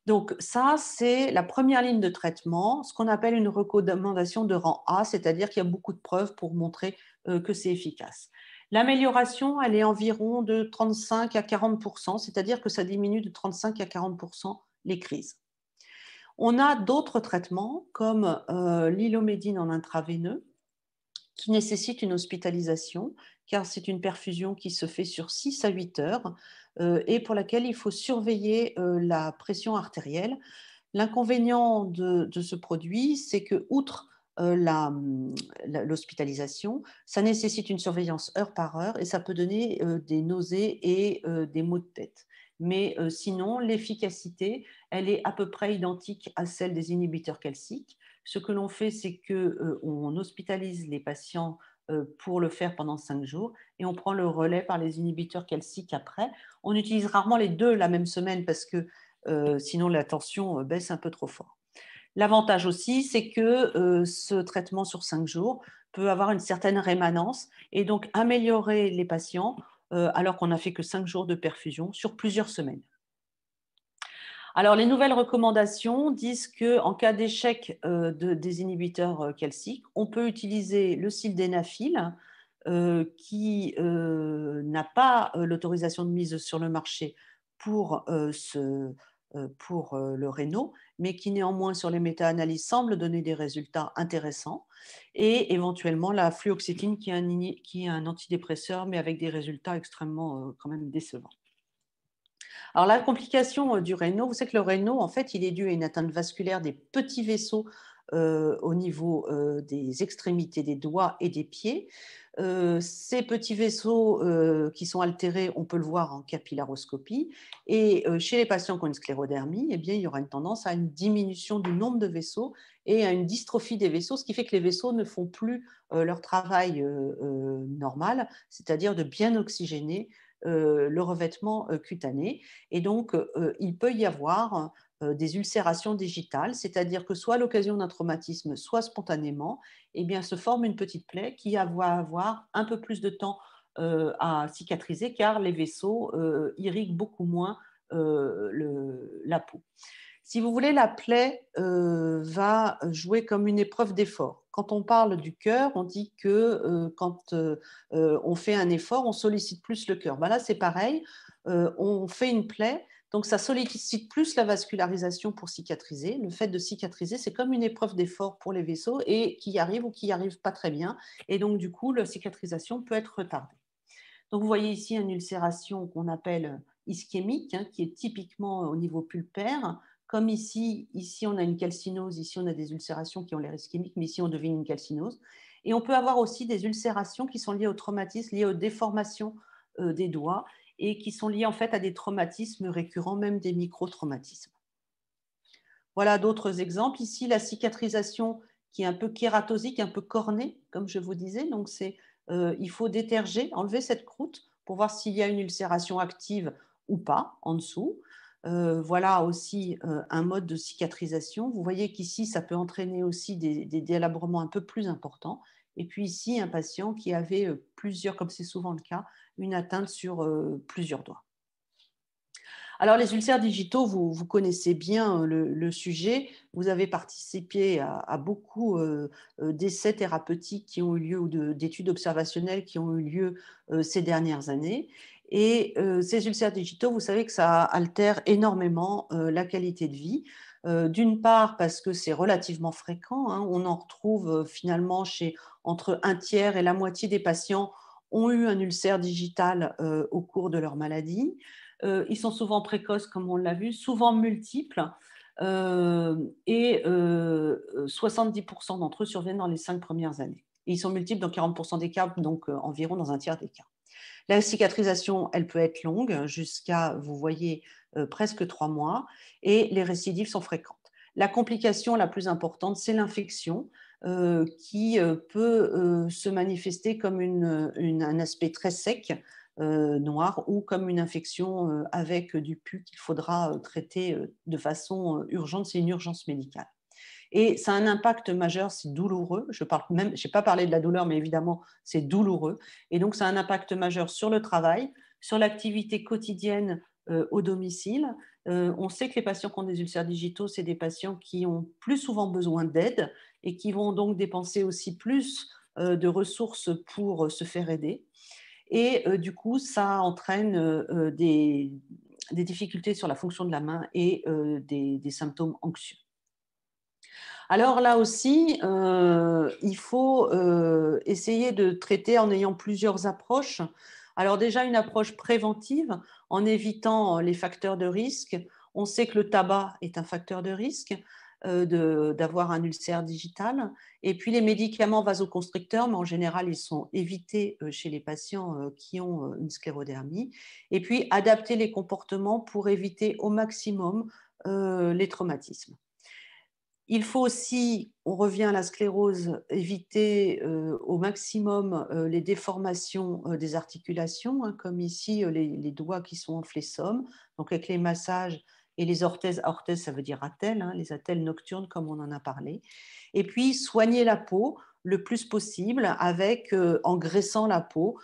Donc, ça, c'est la première ligne de traitement, ce qu'on appelle une recommandation de rang A, c'est-à-dire qu'il y a beaucoup de preuves pour montrer que c'est efficace. L'amélioration, elle est environ de 35 à 40%, c'est-à-dire que ça diminue de 35 à 40% les crises. On a d'autres traitements comme l'Ilomédine en intraveineux, qui nécessite une hospitalisation, car c'est une perfusion qui se fait sur 6 à 8 heures et pour laquelle il faut surveiller la pression artérielle. L'inconvénient de ce produit, c'est que, outre l'hospitalisation, ça nécessite une surveillance heure par heure et ça peut donner des nausées et des maux de tête. Mais sinon, l'efficacité, elle est à peu près identique à celle des inhibiteurs calciques. Ce que l'on fait, c'est qu'on hospitalise les patients pour le faire pendant 5 jours et on prend le relais par les inhibiteurs calciques après. On utilise rarement les deux la même semaine parce que sinon la tension baisse un peu trop fort. L'avantage aussi, c'est que ce traitement sur 5 jours peut avoir une certaine rémanence et donc améliorer les patients alors qu'on n'a fait que 5 jours de perfusion sur plusieurs semaines. Alors, les nouvelles recommandations disent qu'en cas d'échec des inhibiteurs calciques, on peut utiliser le sildenafil qui n'a pas l'autorisation de mise sur le marché pour, le Raynaud, mais qui néanmoins sur les méta-analyses semble donner des résultats intéressants, et éventuellement la fluoxétine qui est un antidépresseur, mais avec des résultats extrêmement quand même décevants. Alors la complication du Raynaud, vous savez que le Raynaud, en fait, il est dû à une atteinte vasculaire des petits vaisseaux au niveau des extrémités des doigts et des pieds. Ces petits vaisseaux qui sont altérés, on peut le voir en capillaroscopie. Et chez les patients qui ont une sclérodermie, eh bien, il y aura une tendance à une diminution du nombre de vaisseaux et à une dystrophie des vaisseaux, ce qui fait que les vaisseaux ne font plus leur travail normal, c'est-à-dire de bien oxygéner le revêtement cutané. Et donc, il peut y avoir des ulcérations digitales, c'est-à-dire que soit à l'occasion d'un traumatisme, soit spontanément, eh bien, se forme une petite plaie qui va avoir un peu plus de temps à cicatriser car les vaisseaux irriguent beaucoup moins la peau. Si vous voulez, la plaie va jouer comme une épreuve d'effort. Quand on parle du cœur, on dit que quand on fait un effort, on sollicite plus le cœur. Ben là, c'est pareil, on fait une plaie, donc ça sollicite plus la vascularisation pour cicatriser. Le fait de cicatriser, c'est comme une épreuve d'effort pour les vaisseaux et qui y arrivent ou qui n'y arrivent pas très bien. Et donc, du coup, la cicatrisation peut être retardée. Donc, vous voyez ici une ulcération qu'on appelle ischémique, hein, qui est typiquement au niveau pulpaire. Comme ici, on a une calcinose, ici on a des ulcérations qui ont l'air ischémiques, mais ici on devine une calcinose. Et on peut avoir aussi des ulcérations qui sont liées au traumatisme, liées aux déformations des doigts et qui sont liées en fait à des traumatismes récurrents, même des micro-traumatismes. Voilà d'autres exemples. Ici, la cicatrisation qui est un peu kératosique, un peu cornée, comme je vous disais. Donc, il faut déterger, enlever cette croûte pour voir s'il y a une ulcération active ou pas en dessous. Voilà aussi un mode de cicatrisation. Vous voyez qu'ici, ça peut entraîner aussi des délabrements un peu plus importants. Et puis ici, un patient qui avait plusieurs, comme c'est souvent le cas, une atteinte sur plusieurs doigts. Alors, les ulcères digitaux, vous connaissez bien le sujet. Vous avez participé à beaucoup d'essais thérapeutiques qui ont eu lieu ou d'études observationnelles qui ont eu lieu ces dernières années. Et ces ulcères digitaux, vous savez que ça altère énormément la qualité de vie. D'une part, parce que c'est relativement fréquent, hein, on en retrouve finalement chez entre un tiers et la moitié des patients ont eu un ulcère digital au cours de leur maladie. Ils sont souvent précoces, comme on l'a vu, souvent multiples, et 70% d'entre eux surviennent dans les 5 premières années. Et ils sont multiples dans 40% des cas, donc environ dans un tiers des cas. La cicatrisation, elle peut être longue, jusqu'à, vous voyez, presque 3 mois, et les récidives sont fréquentes. La complication la plus importante, c'est l'infection, qui peut se manifester comme un aspect très sec, noir, ou comme une infection avec du pus qu'il faudra traiter de façon urgente. C'est une urgence médicale. Et ça a un impact majeur, c'est douloureux. Je n'ai pas parlé de la douleur, mais évidemment, c'est douloureux. Et donc, ça a un impact majeur sur le travail, sur l'activité quotidienne au domicile. On sait que les patients qui ont des ulcères digitaux, c'est des patients qui ont plus souvent besoin d'aide et qui vont donc dépenser aussi plus de ressources pour se faire aider. Et du coup, ça entraîne des difficultés sur la fonction de la main et des symptômes anxieux. Alors là aussi, il faut essayer de traiter en ayant plusieurs approches. Alors déjà, une approche préventive en évitant les facteurs de risque. On sait que le tabac est un facteur de risque d'avoir un ulcère digital. Et puis les médicaments vasoconstricteurs, mais en général, ils sont évités chez les patients qui ont une sclérodermie. Et puis adapter les comportements pour éviter au maximum les traumatismes. Il faut aussi, on revient à la sclérose, éviter au maximum les déformations des articulations, hein, comme ici les doigts qui sont en flexum, donc avec les massages et les orthèses. Orthèse, ça veut dire attelle, hein, les attelles nocturnes, comme on en a parlé. Et puis, soigner la peau le plus possible avec, en graissant la peau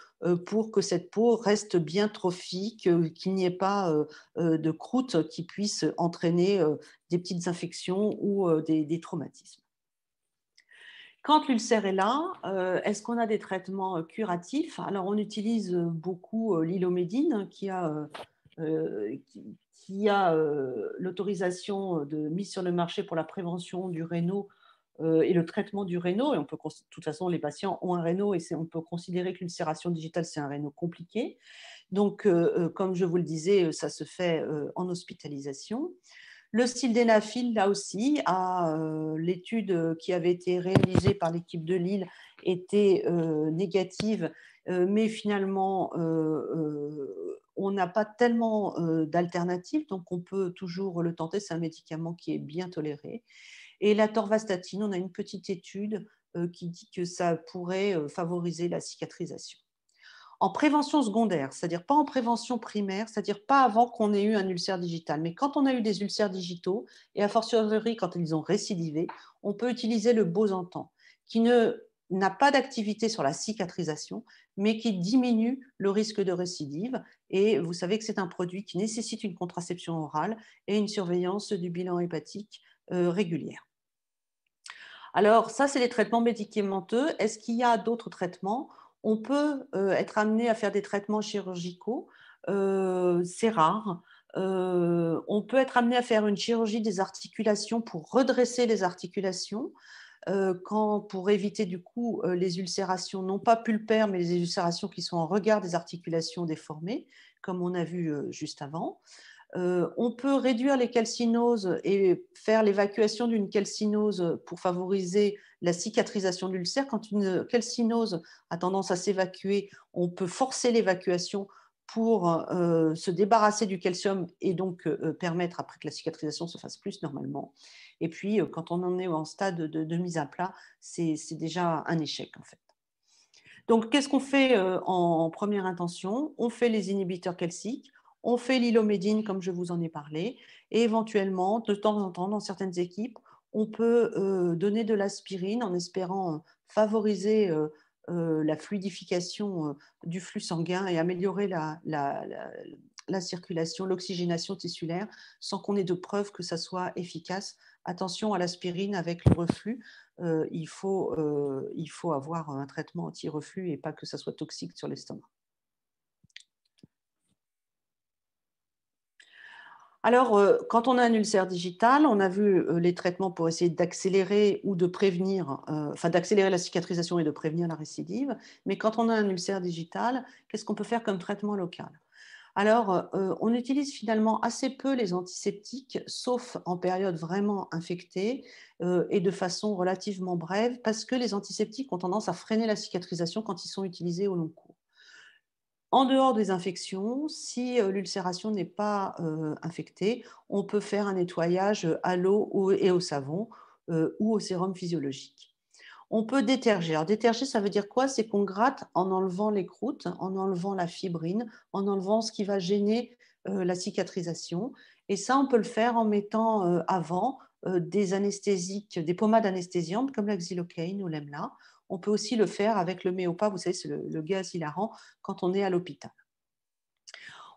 pour que cette peau reste bien trophique, qu'il n'y ait pas de croûte qui puisse entraîner des petites infections ou des traumatismes. Quand l'ulcère est là, est-ce qu'on a des traitements curatifs? Alors, on utilise beaucoup l'Ilomédine qui a l'autorisation de mise sur le marché pour la prévention du rénaux et le traitement du rénaux. Et on peut, de toute façon, les patients ont un rénaux et on peut considérer que l'ulcération digitale, c'est un rénaux compliqué. Donc, comme je vous le disais, ça se fait en hospitalisation. Le sildenafil, là aussi, l'étude qui avait été réalisée par l'équipe de Lille était négative, mais finalement, on n'a pas tellement d'alternatives, donc on peut toujours le tenter. C'est un médicament qui est bien toléré. Et la torvastatine, on a une petite étude qui dit que ça pourrait favoriser la cicatrisation. En prévention secondaire, c'est-à-dire pas en prévention primaire, c'est-à-dire pas avant qu'on ait eu un ulcère digital, mais quand on a eu des ulcères digitaux, et a fortiori quand ils ont récidivé, on peut utiliser le Bosantan, qui n'a pas d'activité sur la cicatrisation, mais qui diminue le risque de récidive. Et vous savez que c'est un produit qui nécessite une contraception orale et une surveillance du bilan hépatique régulière. Alors, ça, c'est les traitements médicamenteux. Est-ce qu'il y a d'autres traitements? On peut être amené à faire des traitements chirurgicaux. C'est rare. On peut être amené à faire une chirurgie des articulations pour redresser les articulations, pour éviter du coup les ulcérations, non pas pulpaires, mais les ulcérations qui sont en regard des articulations déformées, comme on a vu juste avant. On peut réduire les calcinoses et faire l'évacuation d'une calcinose pour favoriser la cicatrisation de l'ulcère. Quand une calcinose a tendance à s'évacuer, on peut forcer l'évacuation pour se débarrasser du calcium et donc permettre après que la cicatrisation se fasse plus normalement. Et puis, quand on en est en stade de mise à plat, c'est déjà un échec en fait. Donc, qu'est-ce qu'on fait en première intention? On fait les inhibiteurs calciques, on fait l'Ilomédine, comme je vous en ai parlé, et éventuellement, de temps en temps, dans certaines équipes, on peut donner de l'aspirine en espérant favoriser la fluidification du flux sanguin et améliorer la circulation, l'oxygénation tissulaire, sans qu'on ait de preuves que ça soit efficace. Attention à l'aspirine avec le reflux. Il faut avoir un traitement anti-reflux et pas que ça soit toxique sur l'estomac. Alors, quand on a un ulcère digital, on a vu les traitements pour essayer d'accélérer ou de prévenir, enfin d'accélérer la cicatrisation et de prévenir la récidive. Mais quand on a un ulcère digital, qu'est-ce qu'on peut faire comme traitement local? Alors, on utilise finalement assez peu les antiseptiques, sauf en période vraiment infectée et de façon relativement brève, parce que les antiseptiques ont tendance à freiner la cicatrisation quand ils sont utilisés au long cours. En dehors des infections, si l'ulcération n'est pas infectée, on peut faire un nettoyage à l'eau et au savon ou au sérum physiologique. On peut déterger. Alors, déterger, ça veut dire quoi? C'est qu'on gratte en enlevant les croûtes, en enlevant la fibrine, en enlevant ce qui va gêner la cicatrisation. Et ça, on peut le faire en mettant avant des anesthésiques, des pommades anesthésiantes comme la xylocaïne ou l'EMLA. On peut aussi le faire avec le Méopa, vous savez, c'est le gaz hilarant quand on est à l'hôpital.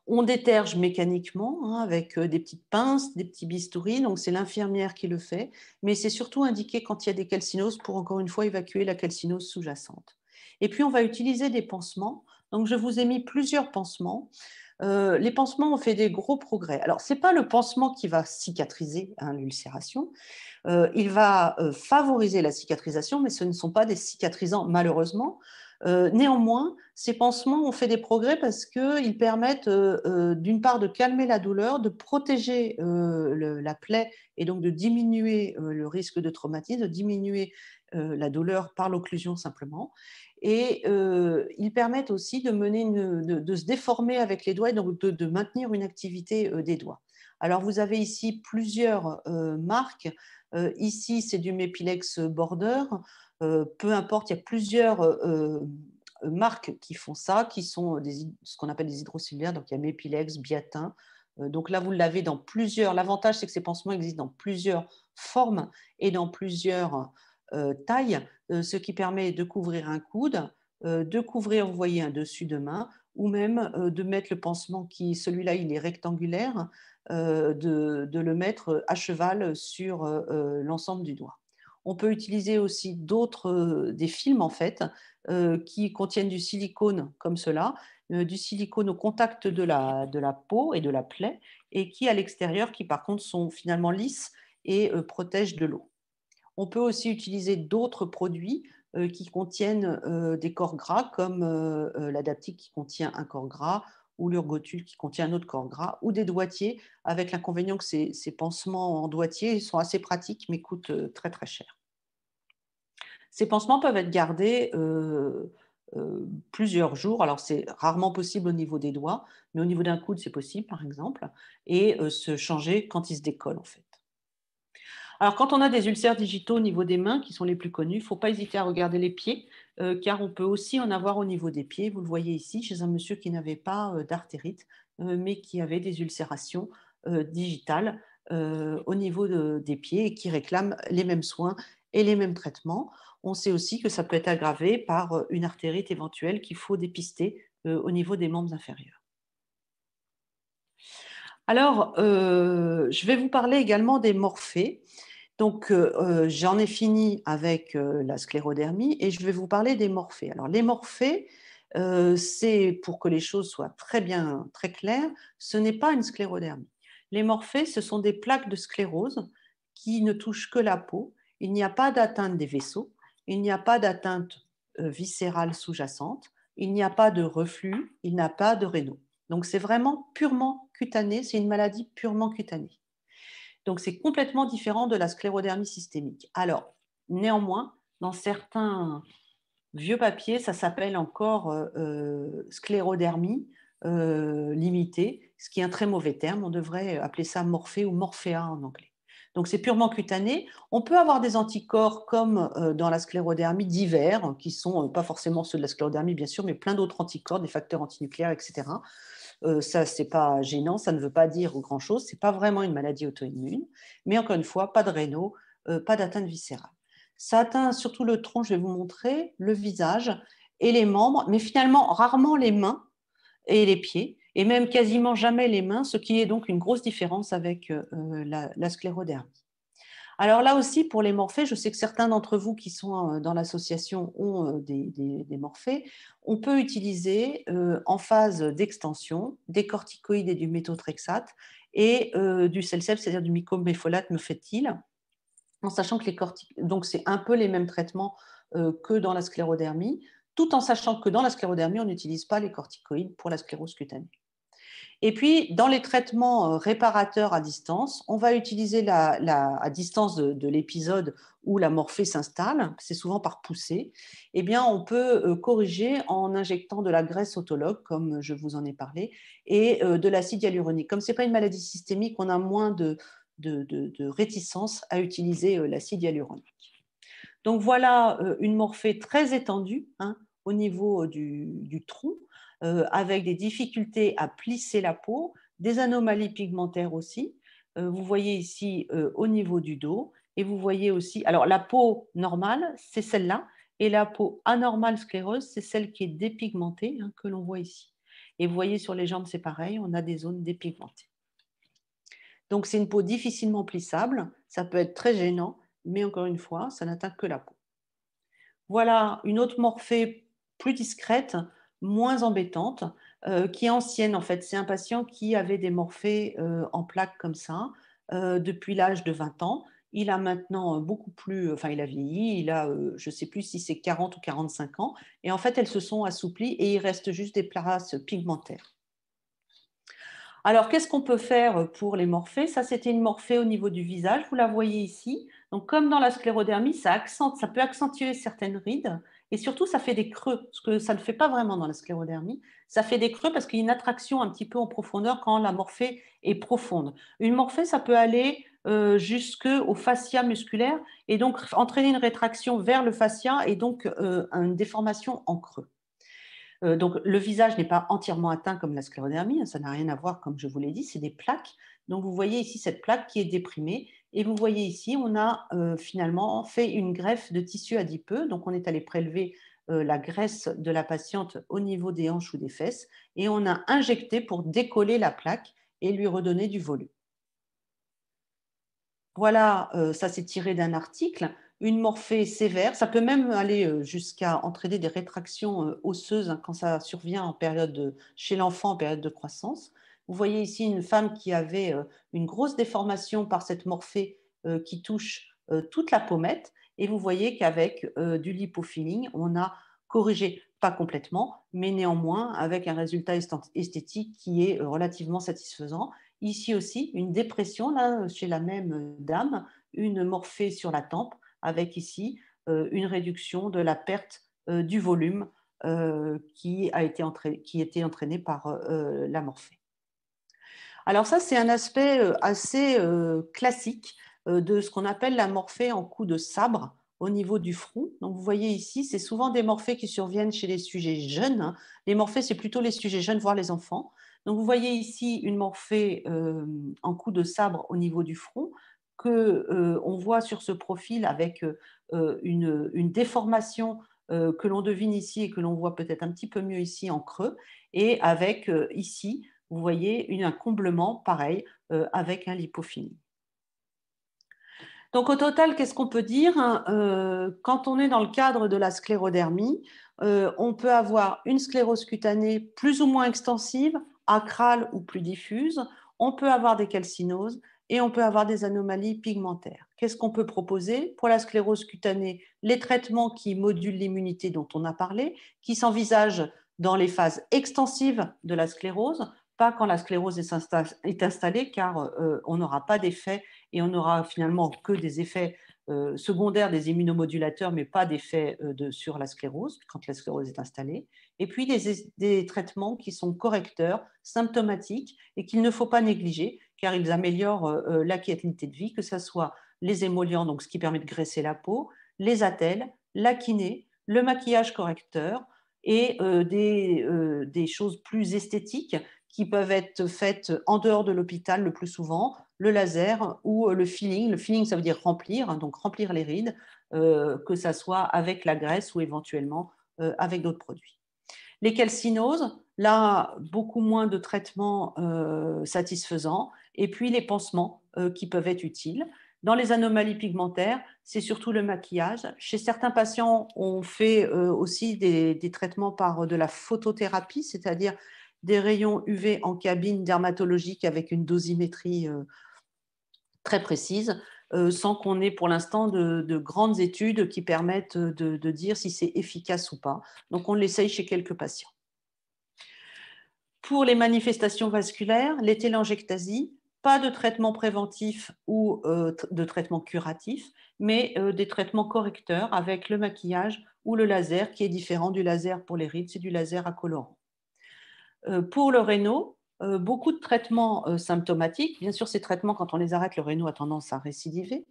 On déterge mécaniquement hein, avec des petites pinces, des petits bistouris, donc c'est l'infirmière qui le fait, mais c'est surtout indiqué quand il y a des calcinoses pour encore une fois évacuer la calcinose sous-jacente. Et puis on va utiliser des pansements. Donc je vous ai mis plusieurs pansements. Les pansements ont fait des gros progrès. Alors, ce n'est pas le pansement qui va cicatriser, hein, l'ulcération. Il va favoriser la cicatrisation, mais ce ne sont pas des cicatrisants, malheureusement. Néanmoins, ces pansements ont fait des progrès parce qu'ils permettent, d'une part, de calmer la douleur, de protéger la plaie et donc de diminuer le risque de traumatisme, de diminuer la douleur par l'occlusion simplement. Et ils permettent aussi de, de se déformer avec les doigts et donc de maintenir une activité des doigts. Alors, vous avez ici plusieurs marques. Ici, c'est du Mepilex Border. Peu importe, il y a plusieurs marques qui font ça, qui sont ce qu'on appelle des hydrocellulaires. Donc, il y a Mepilex, Biatin. Donc là, vous l'avez dans plusieurs. L'avantage, c'est que ces pansements existent dans plusieurs formes et dans plusieurs tailles, ce qui permet de couvrir un coude, de couvrir, vous voyez, un dessus de main, ou même de mettre le pansement qui, celui-là, il est rectangulaire, de le mettre à cheval sur l'ensemble du doigt. On peut utiliser aussi des films en fait qui contiennent du silicone comme cela, du silicone au contact de la peau et de la plaie, et qui à l'extérieur, qui par contre sont finalement lisses et protègent de l'eau. On peut aussi utiliser d'autres produits qui contiennent des corps gras, comme l'Adaptic qui contient un corps gras, ou l'Urgotul qui contient un autre corps gras, ou des doigtiers, avec l'inconvénient que ces pansements en doigtier sont assez pratiques, mais coûtent très très cher. Ces pansements peuvent être gardés plusieurs jours. Alors, c'est rarement possible au niveau des doigts, mais au niveau d'un coude, c'est possible, par exemple, et se changer quand ils se décollent, en fait. Alors, quand on a des ulcères digitaux au niveau des mains, qui sont les plus connus, il ne faut pas hésiter à regarder les pieds, car on peut aussi en avoir au niveau des pieds. Vous le voyez ici, chez un monsieur qui n'avait pas d'artérite, mais qui avait des ulcérations digitales au niveau des pieds et qui réclament les mêmes soins et les mêmes traitements. On sait aussi que ça peut être aggravé par une artérite éventuelle qu'il faut dépister au niveau des membres inférieurs. Alors, je vais vous parler également des morphées. Donc, j'en ai fini avec la sclérodermie et je vais vous parler des morphées. Alors, les morphées, c'est pour que les choses soient très bien, très claires, ce n'est pas une sclérodermie. Les morphées, ce sont des plaques de sclérose qui ne touchent que la peau. Il n'y a pas d'atteinte des vaisseaux, il n'y a pas d'atteinte viscérale sous-jacente, il n'y a pas de reflux, il n'y a pas de rénaux. Donc, c'est vraiment purement cutané, c'est une maladie purement cutanée. Donc, c'est complètement différent de la sclérodermie systémique. Alors, néanmoins, dans certains vieux papiers, ça s'appelle encore sclérodermie limitée, ce qui est un très mauvais terme. On devrait appeler ça morphée ou morphéa en anglais. Donc, c'est purement cutané. On peut avoir des anticorps comme dans la sclérodermie divers, qui sont pas forcément ceux de la sclérodermie, bien sûr, mais plein d'autres anticorps, des facteurs antinucléaires, etc. Ça, c'est pas gênant, ça ne veut pas dire grand-chose, c'est pas vraiment une maladie auto-immune, mais encore une fois, pas de rénaux, pas d'atteinte viscérale. Ça atteint surtout le tronc, je vais vous montrer, le visage et les membres, mais finalement rarement les mains et les pieds, et même quasiment jamais les mains, ce qui est donc une grosse différence avec la sclérodermie. Alors là aussi, pour les morphées, je sais que certains d'entre vous qui sont dans l'association ont des morphées. On peut utiliser en phase d'extension des corticoïdes et du méthotrexate et du Celsep, c'est-à-dire du mycoméfolate mefétyle, en sachant que donc c'est un peu les mêmes traitements que dans la sclérodermie, tout en sachant que dans la sclérodermie, on n'utilise pas les corticoïdes pour la sclérose cutanée. Et puis, dans les traitements réparateurs à distance, on va utiliser à distance de l'épisode où la morphée s'installe, c'est souvent par poussée, eh bien, on peut corriger en injectant de la graisse autologue, comme je vous en ai parlé, et de l'acide hyaluronique. Comme ce n'est pas une maladie systémique, on a moins de réticence à utiliser l'acide hyaluronique. Donc voilà une morphée très étendue hein, au niveau du tronc, avec des difficultés à plisser la peau, des anomalies pigmentaires aussi. Vous voyez ici au niveau du dos, et vous voyez aussi, alors la peau normale, c'est celle-là, et la peau anormale scléreuse, c'est celle qui est dépigmentée, hein, que l'on voit ici. Et vous voyez sur les jambes, c'est pareil, on a des zones dépigmentées. Donc c'est une peau difficilement plissable, ça peut être très gênant, mais encore une fois, ça n'atteint que la peau. Voilà une autre morphée plus discrète, moins embêtante. qui est ancienne en fait. C'est un patient qui avait des morphées en plaques comme ça depuis l'âge de 20 ans. Il a maintenant beaucoup plus, enfin il a vieilli, il a, je ne sais plus si c'est 40 ou 45 ans, et en fait elles se sont assouplies et il reste juste des traces pigmentaires. Alors, qu'est-ce qu'on peut faire pour les morphées? Ça, c'était une morphée au niveau du visage, vous la voyez ici. Donc, comme dans la sclérodermie, ça peut accentuer certaines rides et surtout, ça fait des creux, ce que ça ne fait pas vraiment dans la sclérodermie. Ça fait des creux parce qu'il y a une attraction un petit peu en profondeur quand la morphée est profonde. Une morphée, ça peut aller jusqu'au fascia musculaire et donc entraîner une rétraction vers le fascia et donc une déformation en creux. Donc, le visage n'est pas entièrement atteint comme la sclérodermie, hein, ça n'a rien à voir, comme je vous l'ai dit, c'est des plaques. Donc, vous voyez ici cette plaque qui est déprimée. Et vous voyez ici, on a finalement fait une greffe de tissu adipeux. Donc, on est allé prélever la graisse de la patiente au niveau des hanches ou des fesses et on a injecté pour décoller la plaque et lui redonner du volume. Voilà, ça c'est tiré d'un article. Une morphée sévère, ça peut même aller jusqu'à entraîner des rétractions osseuses hein, quand ça survient en période chez l'enfant en période de croissance. Vous voyez ici une femme qui avait une grosse déformation par cette morphée qui touche toute la pommette et vous voyez qu'avec du lipofilling, on a corrigé, pas complètement, mais néanmoins avec un résultat esthétique qui est relativement satisfaisant. Ici aussi, une dépression là, chez la même dame, une morphée sur la tempe, avec ici une réduction de la perte du volume qui était entraînée par la morphée. Alors ça, c'est un aspect assez classique de ce qu'on appelle la morphée en coup de sabre au niveau du front. Donc vous voyez ici, c'est souvent des morphées qui surviennent chez les sujets jeunes, hein. Les morphées, c'est plutôt les sujets jeunes, voire les enfants. Donc vous voyez ici une morphée en coup de sabre au niveau du front que on voit sur ce profil avec une déformation que l'on devine ici et que l'on voit peut-être un petit peu mieux ici en creux, et avec ici vous voyez un comblement pareil avec un lipofilling. Donc au total, qu'est-ce qu'on peut dire? Quand on est dans le cadre de la sclérodermie, on peut avoir une sclérose cutanée plus ou moins extensive, acrale ou plus diffuse. On peut avoir des calcinoses et on peut avoir des anomalies pigmentaires. Qu'est-ce qu'on peut proposer? Pour la sclérose cutanée, les traitements qui modulent l'immunité dont on a parlé, qui s'envisagent dans les phases extensives de la sclérose, pas quand la sclérose est installée, car on n'aura pas d'effet et on n'aura finalement que des effets secondaires des immunomodulateurs, mais pas d'effet sur la sclérose, quand la sclérose est installée. Et puis des traitements qui sont correcteurs, symptomatiques, et qu'il ne faut pas négliger, car ils améliorent la qualité de vie, que ce soit les émollients, donc ce qui permet de graisser la peau, les attelles, la kiné, le maquillage correcteur, et des choses plus esthétiques qui peuvent être faites en dehors de l'hôpital le plus souvent, le laser ou le filling. Le filling, ça veut dire remplir, hein, donc remplir les rides, que ça soit avec la graisse ou éventuellement avec d'autres produits. Les calcinoses, là, beaucoup moins de traitements satisfaisants, et puis les pansements qui peuvent être utiles. Dans les anomalies pigmentaires, c'est surtout le maquillage. Chez certains patients, on fait aussi des traitements par de la photothérapie, c'est-à-dire des rayons UV en cabine dermatologique avec une dosimétrie très précise, sans qu'on ait pour l'instant de grandes études qui permettent de dire si c'est efficace ou pas. Donc on l'essaye chez quelques patients. Pour les manifestations vasculaires, les télangiectasies, pas de traitement préventif ou de traitement curatif, mais des traitements correcteurs avec le maquillage ou le laser, qui est différent du laser pour les rides, c'est du laser à colorant. Pour le réno, beaucoup de traitements symptomatiques. Bien sûr, ces traitements, quand on les arrête, le réno a tendance à récidiver,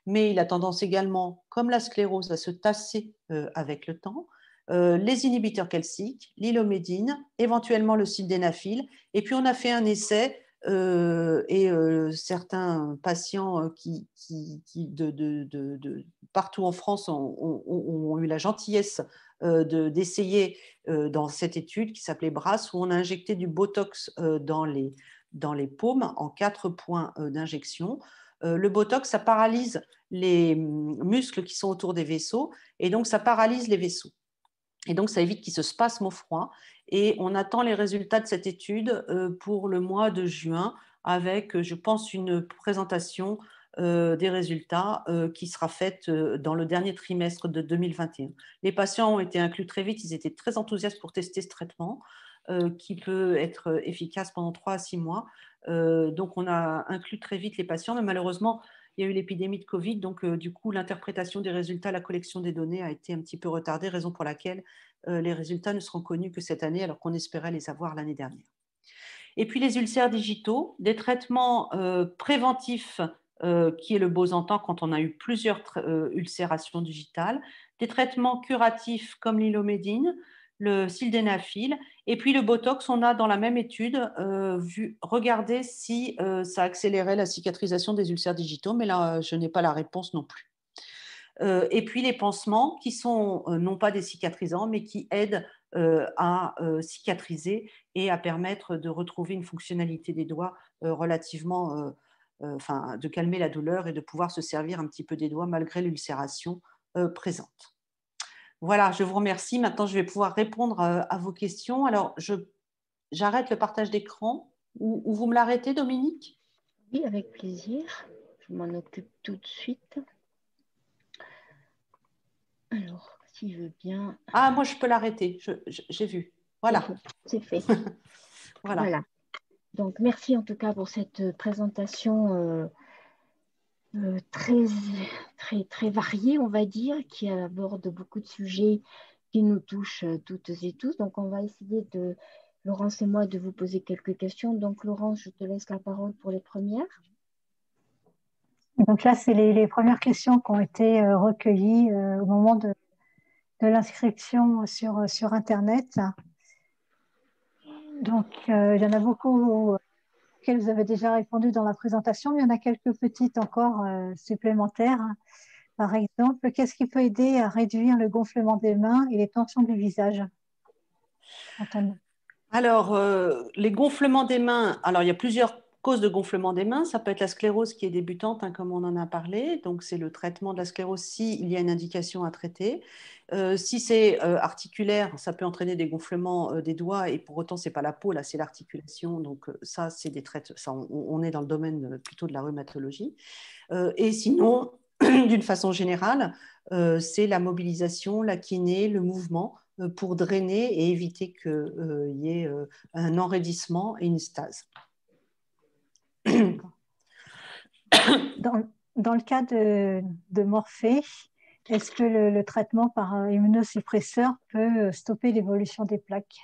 mais il a tendance également, comme la sclérose, à se tasser avec le temps. Les inhibiteurs calciques, l'hylomédine, éventuellement le sildenafil. Et puis, on a fait un essai certains patients partout en France ont eu la gentillesse d'essayer dans cette étude qui s'appelait BRASS, où on a injecté du Botox dans les paumes en 4 points d'injection. Le Botox, ça paralyse les muscles qui sont autour des vaisseaux, et donc ça paralyse les vaisseaux. Et donc, ça évite qu'ils se spasment au froid. Et on attend les résultats de cette étude pour le mois de juin avec, je pense, une présentation des résultats qui sera faite dans le dernier trimestre de 2021. Les patients ont été inclus très vite, ils étaient très enthousiastes pour tester ce traitement qui peut être efficace pendant 3 à 6 mois. Donc, on a inclus très vite les patients, mais malheureusement, il y a eu l'épidémie de Covid, donc du coup, l'interprétation des résultats, la collection des données a été un petit peu retardée, raison pour laquelle les résultats ne seront connus que cette année, alors qu'on espérait les avoir l'année dernière. Et puis les ulcères digitaux, des traitements préventifs qui est le Bosantan quand on a eu plusieurs ulcérations digitales, des traitements curatifs comme l'Ilomédine, le sildenafil, et puis le Botox, on a dans la même étude regardé si ça accélérait la cicatrisation des ulcères digitaux, mais là, je n'ai pas la réponse non plus. Et puis les pansements qui sont non pas des cicatrisants, mais qui aident à cicatriser et à permettre de retrouver une fonctionnalité des doigts relativement, enfin, de calmer la douleur et de pouvoir se servir un petit peu des doigts malgré l'ulcération présente. Voilà, je vous remercie. Maintenant, je vais pouvoir répondre à vos questions. Alors, j'arrête le partage d'écran ou vous me l'arrêtez, Dominique? Oui, avec plaisir. Je m'en occupe tout de suite. Alors, si je veux bien. Ah, moi, je peux l'arrêter. J'ai vu. Voilà. C'est fait. Voilà. Voilà. Donc, merci en tout cas pour cette présentation très, très, très variée, on va dire, qui aborde beaucoup de sujets qui nous touchent toutes et tous. Donc, on va essayer de, Laurence et moi, de vous poser quelques questions. Donc, Laurence, je te laisse la parole pour les premières. Donc là, c'est les premières questions qui ont été recueillies au moment de l'inscription sur Internet. Donc, il y en a beaucoup auxquelles vous avez déjà répondu dans la présentation, mais il y en a quelques petites encore supplémentaires. Par exemple, qu'est-ce qui peut aider à réduire le gonflement des mains et les tensions du visage? Alors, les gonflements des mains, alors il y a plusieurs causes de gonflement des mains. Ça peut être la sclérose qui est débutante, hein, comme on en a parlé. Donc, c'est le traitement de la sclérose s'il y a une indication à traiter. Si c'est articulaire, ça peut entraîner des gonflements des doigts et pour autant, ce n'est pas la peau, là, c'est l'articulation. Donc, ça, c'est des traitements. Ça, on est dans le domaine plutôt de la rhumatologie. Et sinon, d'une façon générale, c'est la mobilisation, la kiné, le mouvement pour drainer et éviter qu'il y ait un enraidissement et une stase. Dans le cas de Morphée, est-ce que le traitement par immunosuppresseur peut stopper l'évolution des plaques?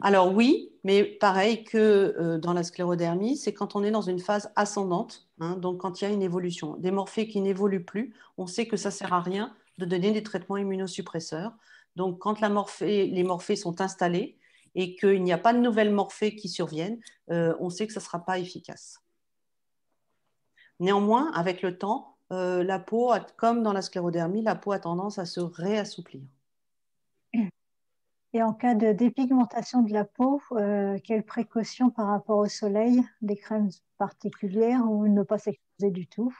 Alors oui, mais pareil que dans la sclérodermie, c'est quand on est dans une phase ascendante, hein, donc quand il y a une évolution. Des morphées qui n'évoluent plus, on sait que ça ne sert à rien de donner des traitements immunosuppresseurs. Donc quand les morphées sont installées et qu'il n'y a pas de nouvelles morphées qui surviennent, on sait que ça ne sera pas efficace. Néanmoins, avec le temps, la peau, comme dans la sclérodermie, la peau a tendance à se réassouplir. Et en cas de dépigmentation de la peau, quelles précautions par rapport au soleil? Des crèmes particulières ou ne pas s'exposer du tout?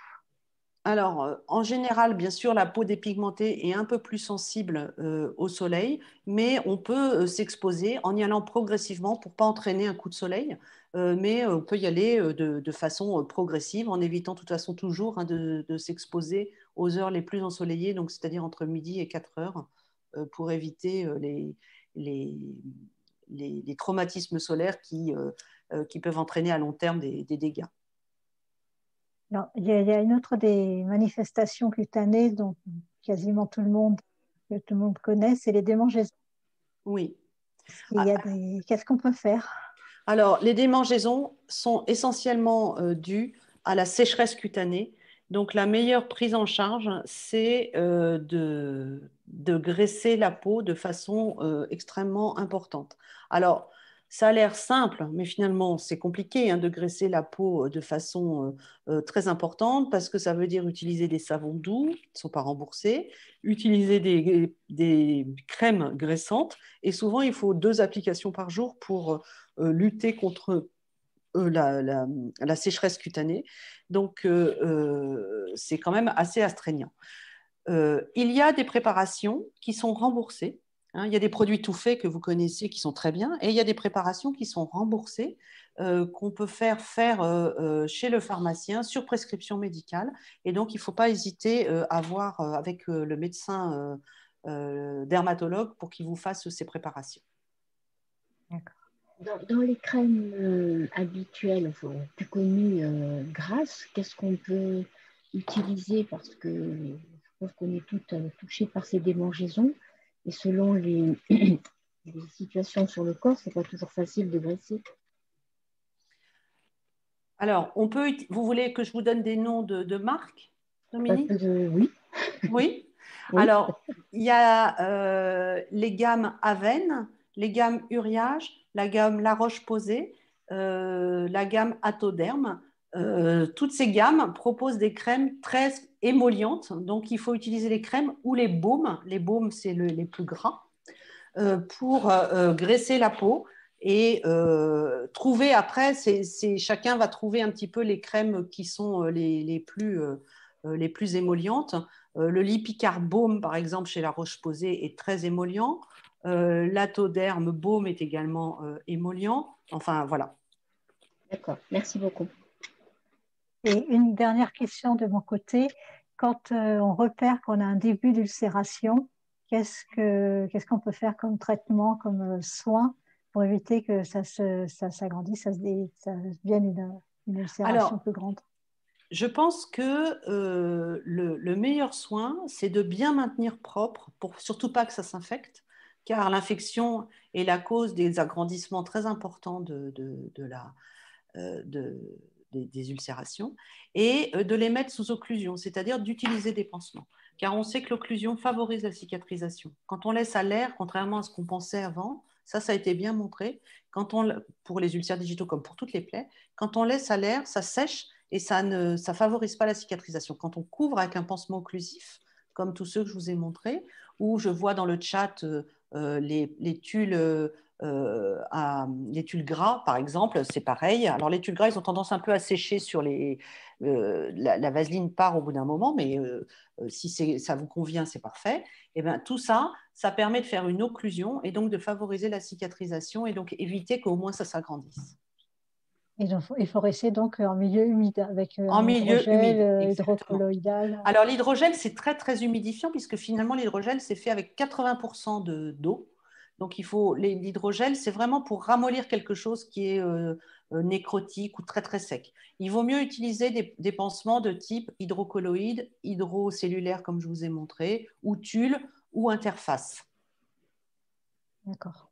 Alors, en général, bien sûr, la peau dépigmentée est un peu plus sensible au soleil, mais on peut s'exposer en y allant progressivement pour ne pas entraîner un coup de soleil, mais on peut y aller de façon progressive en évitant de toute façon toujours hein, de s'exposer aux heures les plus ensoleillées, donc c'est-à-dire entre midi et 4 heures, pour éviter les traumatismes solaires qui peuvent entraîner à long terme des dégâts. Alors, il y a une autre des manifestations cutanées dont quasiment tout le monde connaît, c'est les démangeaisons. Oui. Qu'est-ce qu'on peut faire? Alors, les démangeaisons sont essentiellement dues à la sécheresse cutanée. Donc, la meilleure prise en charge, c'est de graisser la peau de façon extrêmement importante. Alors, ça a l'air simple, mais finalement, c'est compliqué hein, de graisser la peau de façon très importante parce que ça veut dire utiliser des savons doux qui ne sont pas remboursés, utiliser des crèmes graissantes et souvent, il faut 2 applications par jour pour lutter contre la sécheresse cutanée. Donc, c'est quand même assez astreignant. Il y a des préparations qui sont remboursées Hein, il y a des produits tout faits que vous connaissez qui sont très bien et il y a des préparations qui sont remboursées qu'on peut faire chez le pharmacien sur prescription médicale. Et donc, il ne faut pas hésiter à voir avec le médecin dermatologue pour qu'il vous fasse ces préparations. Dans les crèmes habituelles, enfin, plus connues, grasses, qu'est-ce qu'on peut utiliser? Parce que je pense qu'on est toutes touchées par ces démangeaisons. Et selon les, les situations sur le corps, c'est pas toujours facile de graisser. Alors, vous voulez que je vous donne des noms de marques, Dominique? Oui. Oui. Oui. Alors, il y a les gammes Aven, les gammes Uriage, la gamme La Roche-Posay, la gamme Atoderm. Toutes ces gammes proposent des crèmes très émollientes. Donc, il faut utiliser les crèmes ou les baumes. Les baumes, c'est les plus gras, pour graisser la peau. Et trouver après, chacun va trouver un petit peu les crèmes qui sont les plus émollientes. Le Lipicard Baume, par exemple, chez La Roche-Posay, est très émollient. L'Atoderm Baume est également émollient. Enfin, voilà. D'accord, merci beaucoup. Et une dernière question de mon côté. Quand on repère qu'on a un début d'ulcération, qu'est-ce qu'on peut faire comme traitement, comme soin pour éviter que ça s'agrandisse, ça devienne une ulcération plus grande? Je pense que le meilleur soin, c'est de bien maintenir propre, pour surtout pas que ça s'infecte, car l'infection est la cause des agrandissements très importants des ulcérations, et de les mettre sous occlusion, c'est-à-dire d'utiliser des pansements. Car on sait que l'occlusion favorise la cicatrisation. Quand on laisse à l'air, contrairement à ce qu'on pensait avant, ça a été bien montré, pour les ulcères digitaux comme pour toutes les plaies, quand on laisse à l'air, ça sèche et ça ne favorise pas la cicatrisation. Quand on couvre avec un pansement occlusif, comme tous ceux que je vous ai montrés, ou je vois dans le chat les tulles les tulles gras, par exemple, c'est pareil. Alors, les tulles gras, ils ont tendance un peu à sécher sur la vaseline part au bout d'un moment, mais si ça vous convient, c'est parfait. Et bien, tout ça, ça permet de faire une occlusion et donc de favoriser la cicatrisation et donc éviter qu'au moins ça s'agrandisse. Et donc, il faut rester donc en milieu humide avec en un milieu humide, hydrocolloïdal. Alors, l'hydrogel, c'est très, très humidifiant puisque finalement, l'hydrogel, c'est fait avec 80% d'eau. Donc, l'hydrogel, c'est vraiment pour ramollir quelque chose qui est nécrotique ou très, très sec. Il vaut mieux utiliser des pansements de type hydrocolloïde, hydrocellulaire, comme je vous ai montré, ou tulle ou interface. D'accord.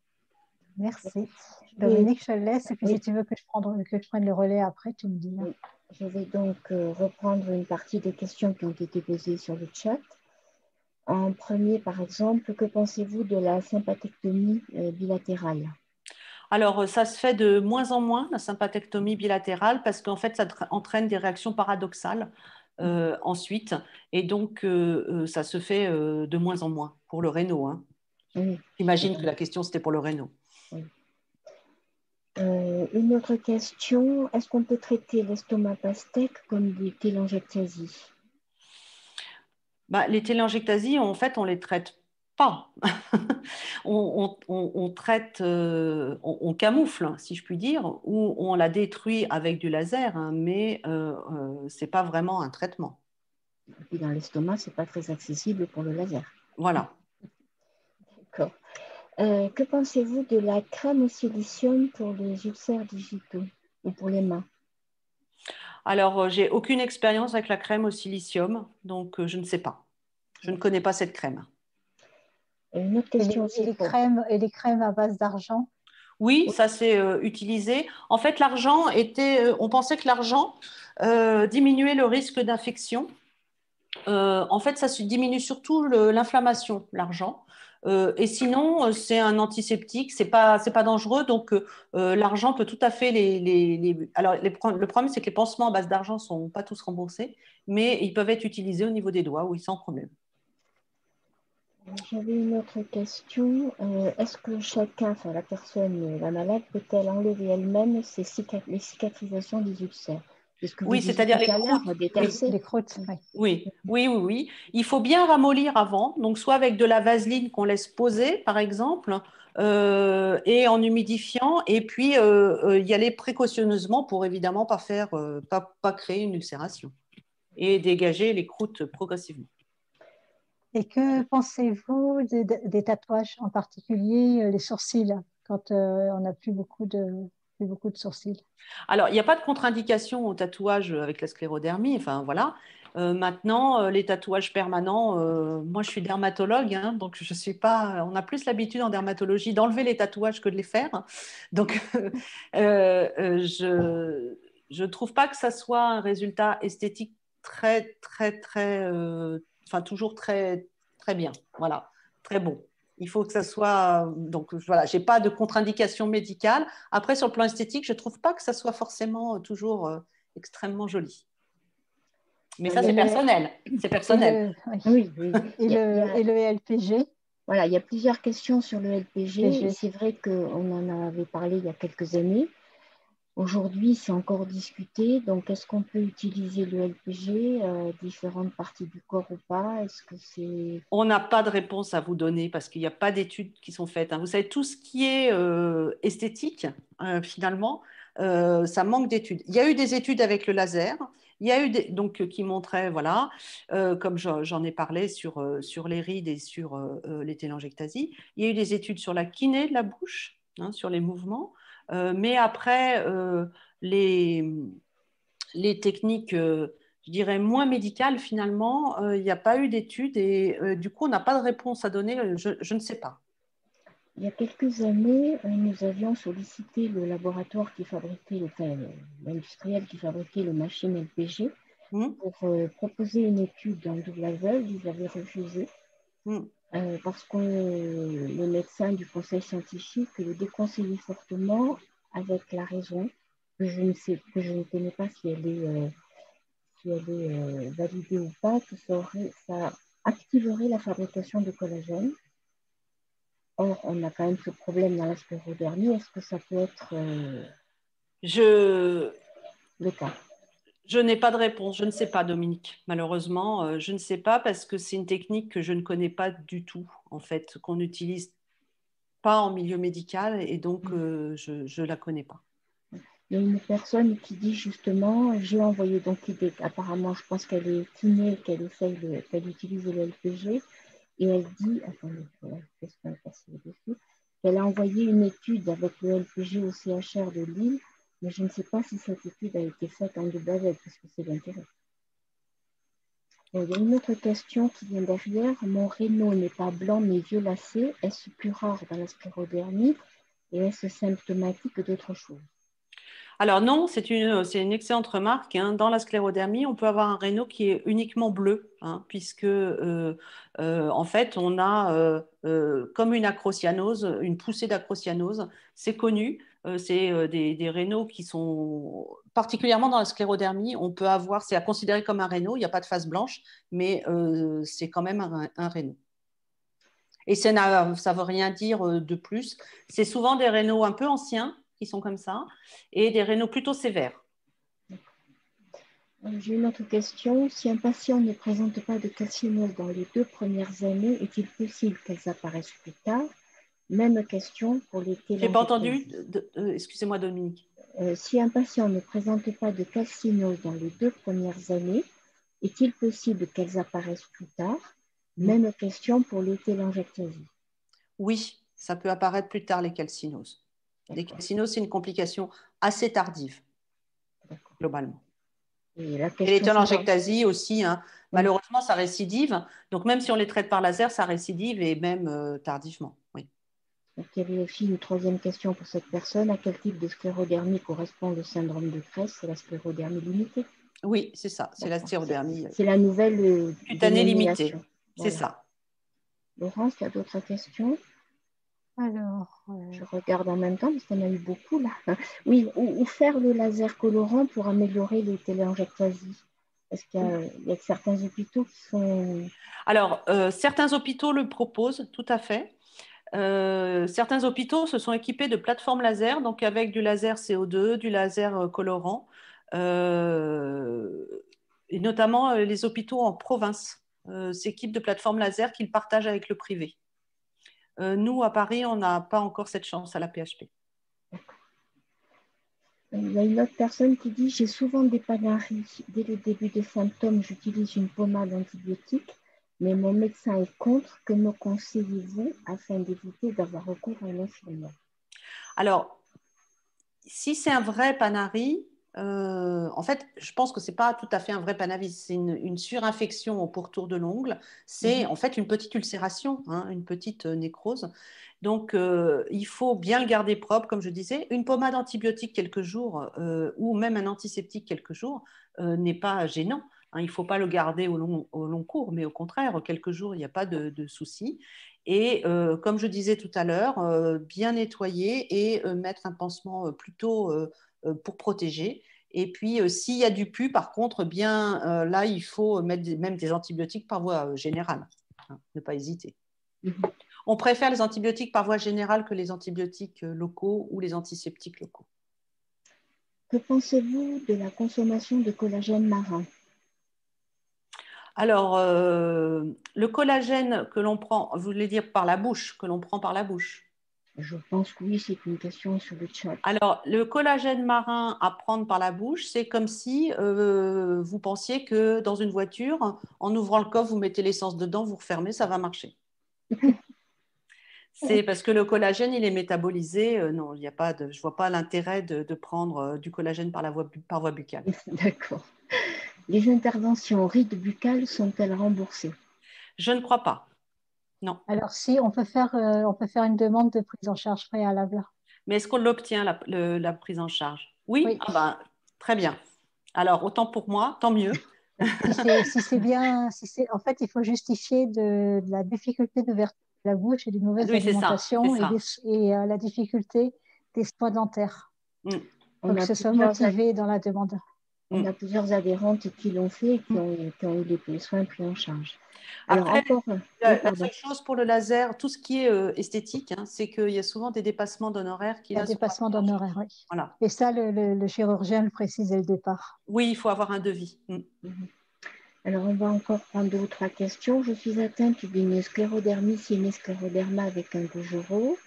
Merci. Dominique, je te laisse. Et puis, si tu veux que je prenne le relais après, tu me dis. Oui. Je vais donc reprendre une partie des questions qui ont été posées sur le chat. En premier, par exemple, que pensez-vous de la sympathectomie bilatérale? Alors, ça se fait de moins en moins, la sympathectomie bilatérale, parce qu'en fait, ça entraîne des réactions paradoxales ensuite. Et donc, ça se fait de moins en moins pour le réno. Hein. Oui. J'imagine que la question, c'était pour le réno. Oui. Une autre question, est-ce qu'on peut traiter l'estomac pastèque comme des télangiectasies? Les télangiectasies, en fait, on ne les traite pas. on traite, on camoufle, si je puis dire, ou on la détruit avec du laser, hein, mais ce n'est pas vraiment un traitement. Et puis dans l'estomac, ce n'est pas très accessible pour le laser. Voilà. D'accord. Que pensez-vous de la crème au silicium pour les ulcères digitaux ou pour les mains? Alors, j'ai aucune expérience avec la crème au silicium, donc je ne sais pas. Je ne connais pas cette crème. Une autre question aussi. Et les crèmes à base d'argent? Oui, ça c'est utilisé. En fait, l'argent on pensait que l'argent diminuait le risque d'infection. En fait, ça diminue surtout l'inflammation, l'argent. Et sinon, c'est un antiseptique, c'est pas dangereux. Donc, l'argent peut tout à fait Alors, le problème, c'est que les pansements à base d'argent sont pas tous remboursés, mais ils peuvent être utilisés au niveau des doigts, oui, sans problème. J'avais une autre question. Est-ce que la personne, la malade, peut-elle enlever elle-même les cicatrisations des ulcères? C'est ce que vous Oui, disiez c'est-à-dire tout les à l'heure, croûtes. détercer. Les croûtes, oui. Oui, oui, oui, oui. Il faut bien ramollir avant, donc soit avec de la vaseline qu'on laisse poser, par exemple, et en humidifiant, et puis y aller précautionneusement pour évidemment pas faire, pas créer une ulcération et dégager les croûtes progressivement. Et que pensez-vous des tatouages, en particulier les sourcils, quand on n'a plus beaucoup de sourcils? Alors, il n'y a pas de contre-indication au tatouage avec la sclérodermie, enfin voilà. Maintenant, les tatouages permanents, moi je suis dermatologue, hein, donc je suis pas. On a plus l'habitude en dermatologie d'enlever les tatouages que de les faire. Donc, je trouve pas que ça soit un résultat esthétique très, très, très, enfin toujours très, très bien. Voilà, très bon. Il faut que ça soit. Donc voilà, j'ai pas de contre-indication médicale. Après, sur le plan esthétique, je trouve pas que ça soit forcément toujours extrêmement joli. Mais ça, c'est personnel. C'est personnel. Oui, oui. Et le LPG? Voilà, il y a plusieurs questions sur le LPG. PG. C'est vrai qu'on en avait parlé il y a quelques années. Aujourd'hui, c'est encore discuté. Donc, est-ce qu'on peut utiliser le LPG différentes parties du corps ou pas? Est-ce que c'est... On n'a pas de réponse à vous donner parce qu'il n'y a pas d'études qui sont faites, hein. Vous savez, tout ce qui est esthétique, finalement, ça manque d'études. Il y a eu des études avec le laser. Il y a eu donc qui montraient, voilà, comme j'en ai parlé sur les rides et sur les télangiectasies. Il y a eu des études sur la kiné de la bouche, hein, sur les mouvements. Mais après, les, les techniques, je dirais, moins médicales, finalement, il n'y a pas eu d'études et du coup, on n'a pas de réponse à donner. Je ne sais pas. Il y a quelques années, nous avions sollicité le laboratoire qui fabriquait, enfin, l'industriel qui fabriquait les machines LPG pour proposer une étude en double aveugle. Ils avaient refusé parce que les médecins du conseil scientifique le déconseillaient fortement avec la raison que que je ne connais pas si elle est validée ou pas, que ça activerait la fabrication de collagène. Or, on a quand même ce problème dans la sclérodermie. Est-ce que ça peut être Je, le cas? je n'ai pas de réponse. Je ne sais pas, Dominique. Malheureusement, je ne sais pas parce que c'est une technique que je ne connais pas du tout, en fait, qu'on n'utilise pas en milieu médical et donc je ne la connais pas. Il y a une personne qui dit justement, j'ai envoyé donc apparemment, je pense qu'elle est kiné, qu'elle utilise le LPG, et elle dit, attendez, qu'est-ce qu'on est passé dessus, qu'elle a envoyé une étude avec le LPG au CHR de Lille, mais je ne sais pas si cette étude a été faite en double aveugle, parce que c'est l'intérêt. Il y a une autre question qui vient derrière. Mon réno n'est pas blanc mais violacé. Est-ce plus rare dans la sclérodermie et est-ce symptomatique d'autre chose? Alors non, c'est une excellente remarque, hein. Dans la sclérodermie, on peut avoir un réno qui est uniquement bleu, hein, puisque en fait, on a comme une acrocyanose, une poussée d'acrocyanose. C'est connu. C'est des rénaux qui sont particulièrement dans la sclérodermie. On peut avoir, c'est à considérer comme un réno. Il n'y a pas de face blanche, mais c'est quand même un réno. Et ça ne veut rien dire de plus. C'est souvent des rénaux un peu anciens qui sont comme ça et des rénaux plutôt sévères. J'ai une autre question. Si un patient ne présente pas de calcinoles dans les 2 premières années, est-il possible qu'elles apparaissent plus tard? Même question pour les Je n'ai pas télangiectasies. entendu. Excusez-moi, Dominique. Si un patient ne présente pas de calcinoles dans les 2 premières années, est-il possible qu'elles apparaissent plus tard? Même question pour les télangiectasies. Oui, ça peut apparaître plus tard, les calcinoses. Les calcinoses, c'est une complication assez tardive, globalement. Et les télangiectasies aussi, hein. Malheureusement, ça récidive. Donc, même si on les traite par laser, ça récidive et même tardivement. Oui. Donc, il y avait aussi une troisième question pour cette personne. À quel type de sclérodermie correspond le syndrome de Crest? C'est la sclérodermie limitée. Oui, c'est ça. C'est la sclérodermie. C'est la nouvelle cutanée limitée. Voilà. C'est ça. Laurence, tu as d'autres questions? Alors, je regarde en même temps parce qu'il y en a eu beaucoup là. Oui, ou faire le laser colorant pour améliorer les téléangiectasies. Est-ce qu'il y a certains hôpitaux qui sont... Alors, certains hôpitaux le proposent, tout à fait. Certains hôpitaux se sont équipés de plateformes laser, donc avec du laser CO2, du laser colorant. et notamment les hôpitaux en province s'équipent de plateformes laser qu'ils partagent avec le privé. Nous, à Paris, on n'a pas encore cette chance à la PHP. Il y a une autre personne qui dit: j'ai souvent des panaries. Dès le début des symptômes, j'utilise une pommade antibiotique, mais mon médecin est contre. Que me conseillez-vous afin d'éviter d'avoir recours à une infirmière? Alors, si c'est un vrai panari, en fait, je pense que ce n'est pas tout à fait un vrai panavis, c'est une surinfection au pourtour de l'ongle. C'est en fait une petite ulcération, hein, une petite nécrose. Donc, il faut bien le garder propre, comme je disais. Une pommade antibiotique quelques jours ou même un antiseptique quelques jours n'est pas gênant. Hein, il ne faut pas le garder au long cours, mais au contraire, quelques jours, il n'y a pas de souci. Et comme je disais tout à l'heure, bien nettoyer et mettre un pansement plutôt pour protéger. Et puis, s'il y a du pus, par contre, bien là, il faut mettre même des antibiotiques par voie générale. Hein, ne pas hésiter. On préfère les antibiotiques par voie générale que les antibiotiques locaux ou les antiseptiques locaux. Que pensez-vous de la consommation de collagène marin? Alors, le collagène que l'on prend, vous voulez dire par la bouche, que l'on prend par la bouche? Je pense que oui, c'est une question sur le chat. Alors, le collagène marin à prendre par la bouche, c'est comme si vous pensiez que dans une voiture, en ouvrant le coffre, vous mettez l'essence dedans, vous refermez, ça va marcher. C'est parce que le collagène, il est métabolisé. Non, il y a pas je ne vois pas l'intérêt de prendre du collagène par voie buccale. D'accord. Les interventions rides buccales sont-elles remboursées? Je ne crois pas. Non. Alors, si, on peut faire une demande de prise en charge préalable. Mais est-ce qu'on l'obtient, la prise en charge? Oui, Oui. Ah ben, très bien. Alors, autant pour moi, tant mieux. Si c'est bien, en fait, il faut justifier de la difficulté d'ouverture de la bouche et d'une mauvaise Oui, c'est ça. alimentation et la difficulté des soins dentaires. Mm. Il faut que ce soit motivé dans la demande. On a plusieurs adhérentes qui l'ont fait et qui ont eu les soins pris en charge. Alors, Après, encore, la seule chose pour le laser, tout ce qui est esthétique, hein, c'est qu'il y a souvent des dépassements d'honoraires qui Il y a dépassement d'honoraires, oui. Voilà. Et ça, le chirurgien le précise dès le départ. Oui, il faut avoir un devis. Alors, on va encore prendre 2 ou 3 questions. Je suis atteinte d'une sclérodermie, c'est une scléroderma avec un Gaugerot.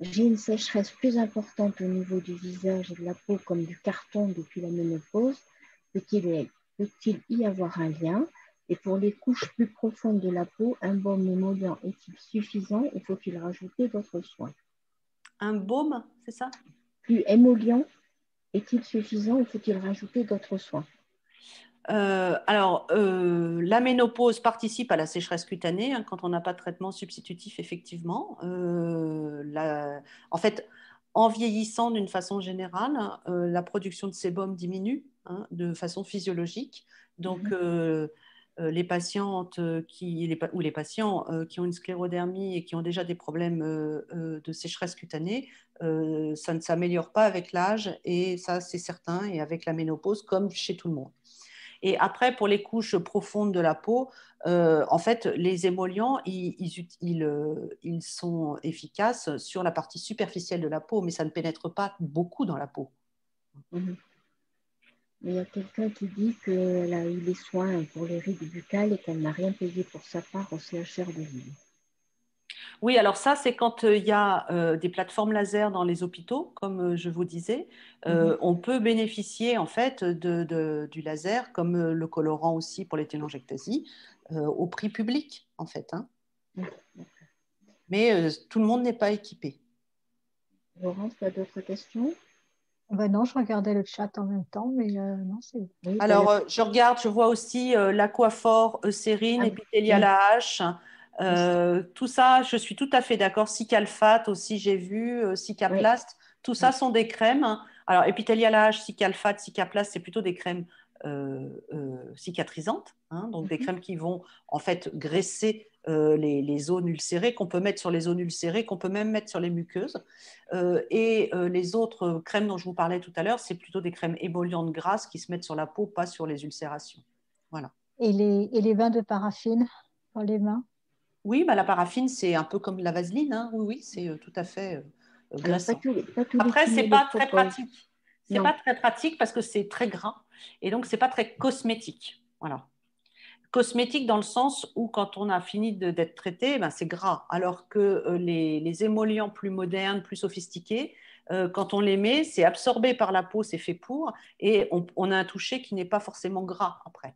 J'ai une sécheresse plus importante au niveau du visage et de la peau, comme du carton depuis la ménopause. Peut-il y avoir un lien? Et pour les couches plus profondes de la peau, un baume émollient est-il suffisant ou faut-il rajouter d'autres soins? Un baume, c'est ça? Plus émollient est-il suffisant ou faut-il rajouter d'autres soins? Alors, la ménopause participe à la sécheresse cutanée hein, quand on n'a pas de traitement substitutif, effectivement. En fait, en vieillissant d'une façon générale, la production de sébum diminue hein, de façon physiologique. Donc, les patientes ou les patients qui ont une sclérodermie et qui ont déjà des problèmes de sécheresse cutanée, ça ne s'améliore pas avec l'âge et ça, c'est certain, et avec la ménopause, comme chez tout le monde. Et après, pour les couches profondes de la peau, en fait, les émollients, ils sont efficaces sur la partie superficielle de la peau, mais ça ne pénètre pas beaucoup dans la peau. Il y a quelqu'un qui dit qu'elle a eu les soins pour les rides buccales et qu'elle n'a rien payé pour sa part au CHR de Lille. Oui, alors ça, c'est quand il y a des plateformes laser dans les hôpitaux, comme je vous disais. On peut bénéficier en fait du laser, comme le colorant aussi pour les télangiectasies, au prix public en fait. Hein. Mais tout le monde n'est pas équipé. Laurence, tu as d'autres questions? Non, je regardais le chat en même temps, mais non, c'est... Oui, alors, je regarde, je vois aussi l'Aquaphor, Eucérine, Epithelial AH. Tout ça, je suis tout à fait d'accord. Cicalfate aussi, j'ai vu, Cicaplast. Tout ça sont des crèmes. Alors, Epithelial AH, Cicalfate, Cicaplast, c'est plutôt des crèmes cicatrisantes. Hein, donc, des crèmes qui vont en fait graisser les zones ulcérées, qu'on peut mettre sur les zones ulcérées, qu'on peut même mettre sur les muqueuses. Les autres crèmes dont je vous parlais tout à l'heure, c'est plutôt des crèmes émollientes grasses qui se mettent sur la peau, pas sur les ulcérations. Voilà. Et les bains de paraffine pour les mains? Oui, bah, la paraffine, c'est un peu comme la vaseline. Hein. Oui, c'est tout à fait graissant. Pas tous Après, ce n'est pas très pratique. C'est pas très pratique parce que c'est très gras et donc c'est pas très cosmétique. Voilà. Cosmétique dans le sens où quand on a fini d'être traité, ben c'est gras. Alors que les émollients plus modernes, plus sophistiqués, quand on les met, c'est absorbé par la peau, c'est fait pour, et on a un toucher qui n'est pas forcément gras après.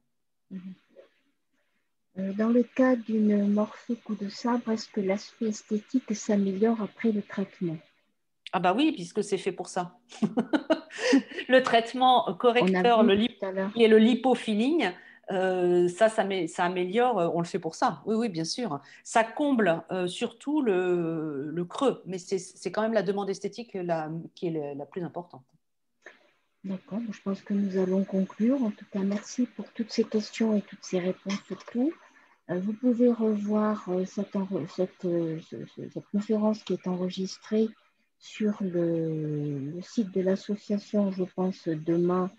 Dans le cas d'une morphée coup de sabre, est-ce que l'aspect esthétique s'améliore après le traitement? Ah bah oui, puisque c'est fait pour ça. Le traitement On a correcteur, vu tout à l'heure. qui est le lipofilling, ça améliore, on le fait pour ça. Oui, oui, bien sûr. Ça comble surtout le creux, mais c'est quand même la demande esthétique qui est la plus importante. D'accord, je pense que nous allons conclure. En tout cas, merci pour toutes ces questions et toutes ces réponses surtout. Vous pouvez revoir cette conférence qui est enregistrée sur le site de l'association, je pense, demain.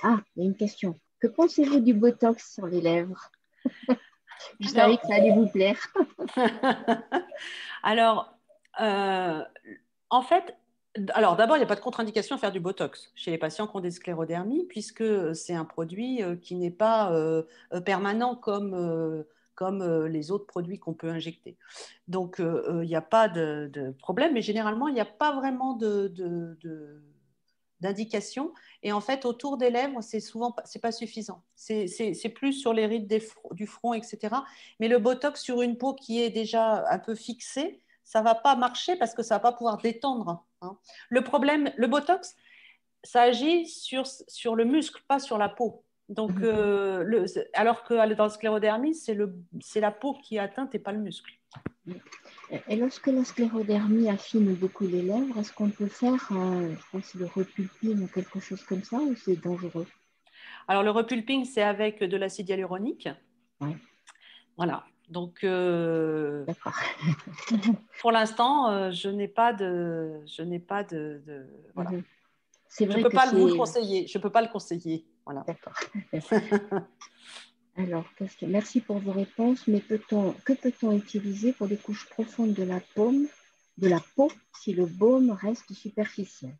Ah, il y a une question. Que pensez-vous du Botox sur les lèvres? Je savais que ça allait vous plaire. Alors, en fait, alors d'abord, il n'y a pas de contre-indication à faire du Botox chez les patients qui ont des sclérodermies, puisque c'est un produit qui n'est pas permanent comme les autres produits qu'on peut injecter. Donc, il n'y a pas de problème, mais généralement, il n'y a pas vraiment d'indication. Et en fait, autour des lèvres, c'est pas suffisant. C'est plus sur les rides du front, etc. Mais le Botox sur une peau qui est déjà un peu fixée, ça va pas marcher parce que ça va pas pouvoir détendre. Hein. Le problème, le Botox, ça agit sur le muscle, pas sur la peau. Donc, alors que dans la sclérodermie, c'est la peau qui est atteinte et pas le muscle. Et lorsque la sclérodermie affine beaucoup les lèvres, est-ce qu'on peut faire, je pense, le repulping ou quelque chose comme ça, ou c'est dangereux? Alors, le repulping, c'est avec de l'acide hyaluronique. Ouais. Voilà. Donc, D'accord. pour l'instant, je n'ai pas voilà. C'est Je vrai peux que pas vous le c'est... conseiller. Je peux pas le conseiller. Voilà. D'accord. Alors, merci pour vos réponses, mais que peut-on utiliser pour les couches profondes de la peau si le baume reste superficiel?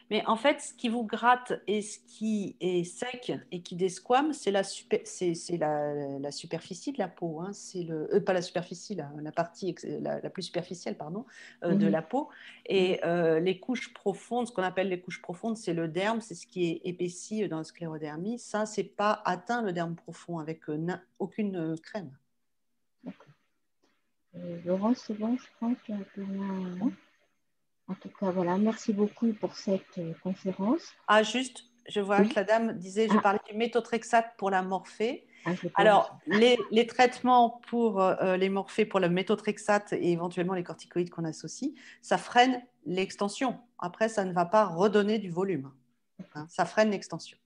Mais en fait, ce qui vous gratte et ce qui est sec et qui desquame, c'est la superficie de la peau. Hein. C'est pas la superficie, la partie la plus superficielle, pardon, de la peau. Et les couches profondes, ce qu'on appelle les couches profondes, c'est le derme, c'est ce qui est épaissi dans la sclérodermie. Ça, c'est pas atteint le derme profond avec aucune crème. Laurence, c'est bon, je crois que en tout cas, voilà, merci beaucoup pour cette conférence. Ah, juste, je vois que la dame disait, je parlais du méthotrexate pour la morphée. Alors, les traitements pour les morphées, pour le méthotrexate et éventuellement les corticoïdes qu'on associe, ça freine l'extension. Après, ça ne va pas redonner du volume. Hein, ça freine l'extension.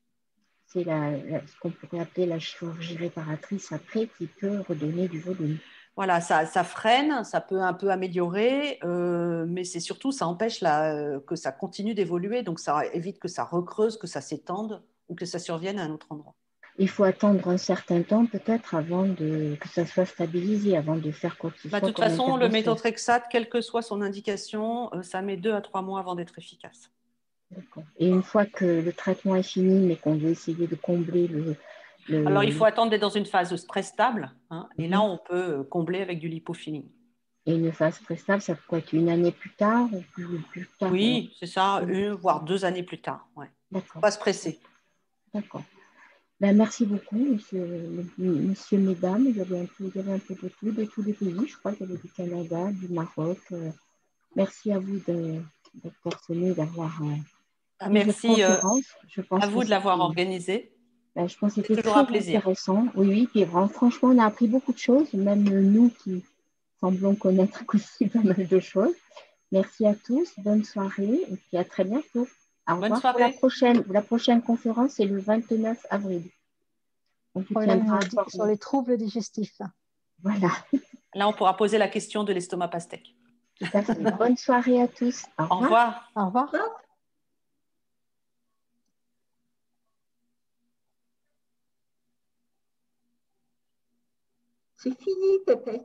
C'est ce qu'on pourrait appeler la chirurgie réparatrice après qui peut redonner du volume. Voilà, ça freine, ça peut un peu améliorer, mais c'est surtout, ça empêche que ça continue d'évoluer, donc ça évite que ça recreuse, que ça s'étende ou que ça survienne à un autre endroit. Il faut attendre un certain temps peut-être avant que ça soit stabilisé, avant de faire quoi que ce soit. De toute façon, le méthotrexate, quelle que soit son indication, ça met 2 à 3 mois avant d'être efficace. Et une fois que le traitement est fini, mais qu'on veut essayer de combler Alors, il faut attendre d'être dans une phase très stable, hein, et là, on peut combler avec du lipofilling. Et une phase très stable, ça peut être une année plus tard ou plus tard? Oui, c'est ça, voire 2 années plus tard. Ouais. D'accord. Faut pas se presser. D'accord. Ben, merci beaucoup, messieurs, mesdames. Il y avait un peu de tous les pays. Je crois qu'il y avait du Canada, du Maroc. Merci à vous d'être venus, d'avoir merci à vous de l'avoir c'était, organisé. ben, je pense que c'était toujours très un plaisir. intéressant. Oui, puis franchement, on a appris beaucoup de choses, même nous qui semblons connaître aussi pas mal de choses. Merci à tous, bonne soirée et puis à très bientôt. Au revoir. Pour la prochaine conférence, c'est le 29 avril. On vous tiendra informé. Sur les troubles digestifs. Voilà. Là, on pourra poser la question de l'estomac pastèque. Tout à fait. Bonne soirée à tous. Au revoir. Au revoir. Au revoir. C'est fini, Pépé.